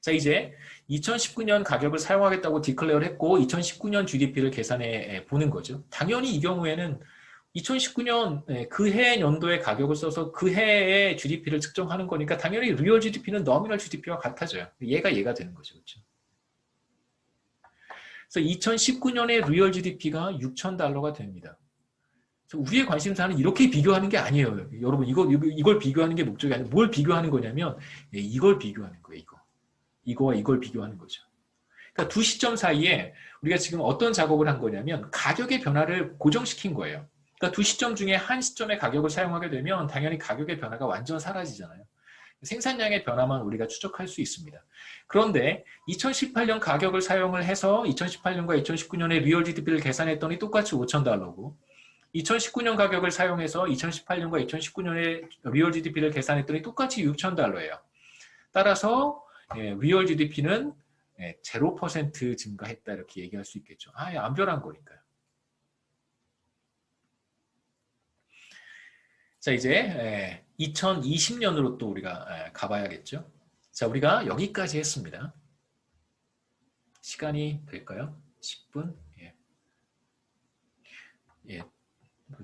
자, 이제 2019년 가격을 사용하겠다고 디클레어를 했고 2019년 GDP를 계산해 보는 거죠. 당연히 이 경우에는 2019년 그 해 연도의 가격을 써서 그 해의 GDP를 측정하는 거니까 당연히 리얼 GDP는 너미널 GDP와 같아져요. 얘가 되는 거죠. 그렇죠? 그래서 2019년의 리얼 GDP가 6,000달러가 됩니다. 우리의 관심사는 이렇게 비교하는 게 아니에요. 여러분 이걸 비교하는 게 목적이 아니라 뭘 비교하는 거냐면 이걸 비교하는 거예요. 이거와 이걸 비교하는 거죠. 그러니까 두 시점 사이에 우리가 지금 어떤 작업을 한 거냐면 가격의 변화를 고정시킨 거예요. 그러니까 두 시점 중에 한 시점의 가격을 사용하게 되면 당연히 가격의 변화가 완전 사라지잖아요. 생산량의 변화만 우리가 추적할 수 있습니다. 그런데 2018년 가격을 사용을 해서 2018년과 2019년의 리얼 GDP를 계산했더니 똑같이 5,000달러고 2019년 가격을 사용해서 2018년과 2019년의 리얼 GDP를 계산했더니 똑같이 6,000달러예요. 따라서 리얼 GDP는 0% 증가했다 이렇게 얘기할 수 있겠죠. 안 변한 거니까요. 자, 이제 2020년으로 또 우리가 가봐야겠죠. 자, 우리가 여기까지 했습니다. 시간이 될까요? 10분?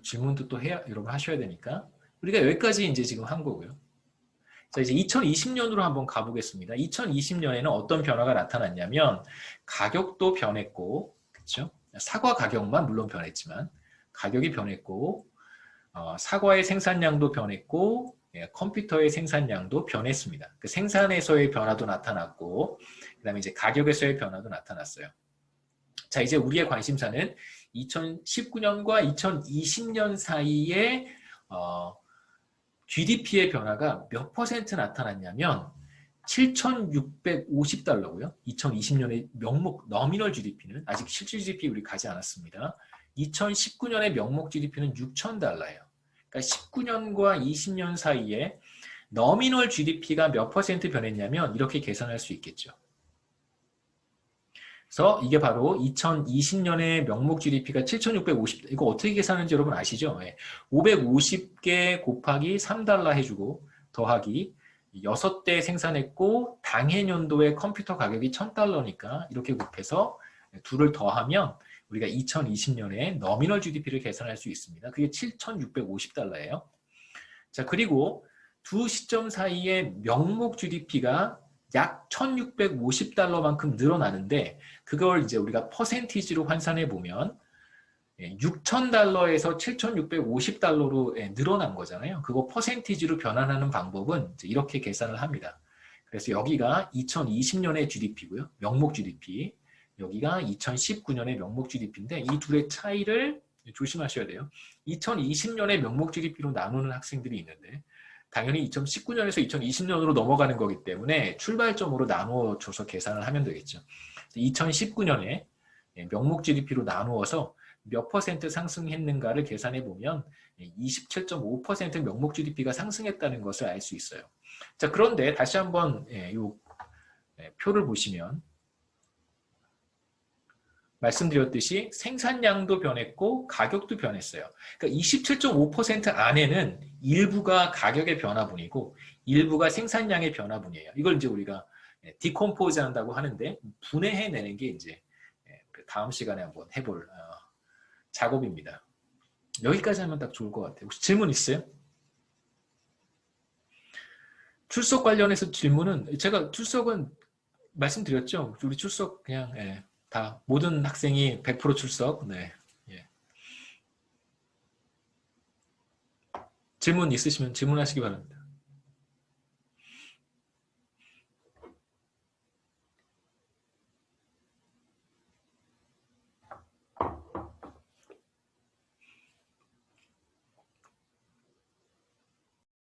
질문도 또 여러분 하셔야 되니까. 우리가 여기까지 이제 지금 한 거고요. 자, 이제 2020년으로 한번 가보겠습니다. 2020년에는 어떤 변화가 나타났냐면, 가격도 변했고, 그쵸? 사과 가격만 물론 변했지만, 가격이 변했고, 사과의 생산량도 변했고, 컴퓨터의 생산량도 변했습니다. 그 생산에서의 변화도 나타났고, 그 다음에 이제 가격에서의 변화도 나타났어요. 자, 이제 우리의 관심사는 2019년과 2020년 사이에 GDP의 변화가 몇 % 나타났냐면 7,650달러고요. 2020년의 명목 너미널 GDP는 아직 실질 GDP 우리 가지 않았습니다. 2019년의 명목 GDP는 6,000달러예요. 그러니까 19년과 20년 사이에 너미널 GDP가 몇 % 변했냐면 이렇게 계산할 수 있겠죠. 그래서 이게 바로 2020년의 명목 GDP가 7,650, 이거 어떻게 계산하는지 여러분 아시죠? 550개 곱하기 3달러 해주고 더하기 6대 생산했고 당해년도의 컴퓨터 가격이 1,000달러니까 이렇게 곱해서 둘을 더하면 우리가 2020년에 너미널 GDP를 계산할 수 있습니다. 그게 7,650달러예요. 자, 그리고 두 시점 사이에 명목 GDP가 약 1,650달러만큼 늘어나는데 그걸 이제 우리가 퍼센티지로 환산해 보면 6,000달러에서 7,650달러로 늘어난 거잖아요. 그거 퍼센티지로 변환하는 방법은 이렇게 계산을 합니다. 그래서 여기가 2020년의 GDP고요. 명목 GDP. 여기가 2019년의 명목 GDP인데 이 둘의 차이를 조심하셔야 돼요. 2020년의 명목 GDP로 나누는 학생들이 있는데 당연히 2019년에서 2020년으로 넘어가는 거기 때문에 출발점으로 나누어줘서 계산을 하면 되겠죠. 2019년에 명목 GDP로 나누어서 몇 % 상승했는가를 계산해 보면 27.5% 명목 GDP가 상승했다는 것을 알 수 있어요. 자, 그런데 다시 한번 이 표를 보시면 말씀드렸듯이 생산량도 변했고 가격도 변했어요. 그러니까 27.5% 안에는 일부가 가격의 변화분이고 일부가 생산량의 변화분이에요. 이걸 이제 우리가 디컴포즈 한다고 하는데 분해해내는 게 이제 다음 시간에 한번 해볼 작업입니다. 여기까지 하면 딱 좋을 것 같아요. 혹시 질문 있어요? 출석 관련해서 질문은 제가 출석은 말씀드렸죠. 우리 출석 그냥 다 모든 학생이 100% 출석. 네. 질문 있으시면 질문하시기 바랍니다.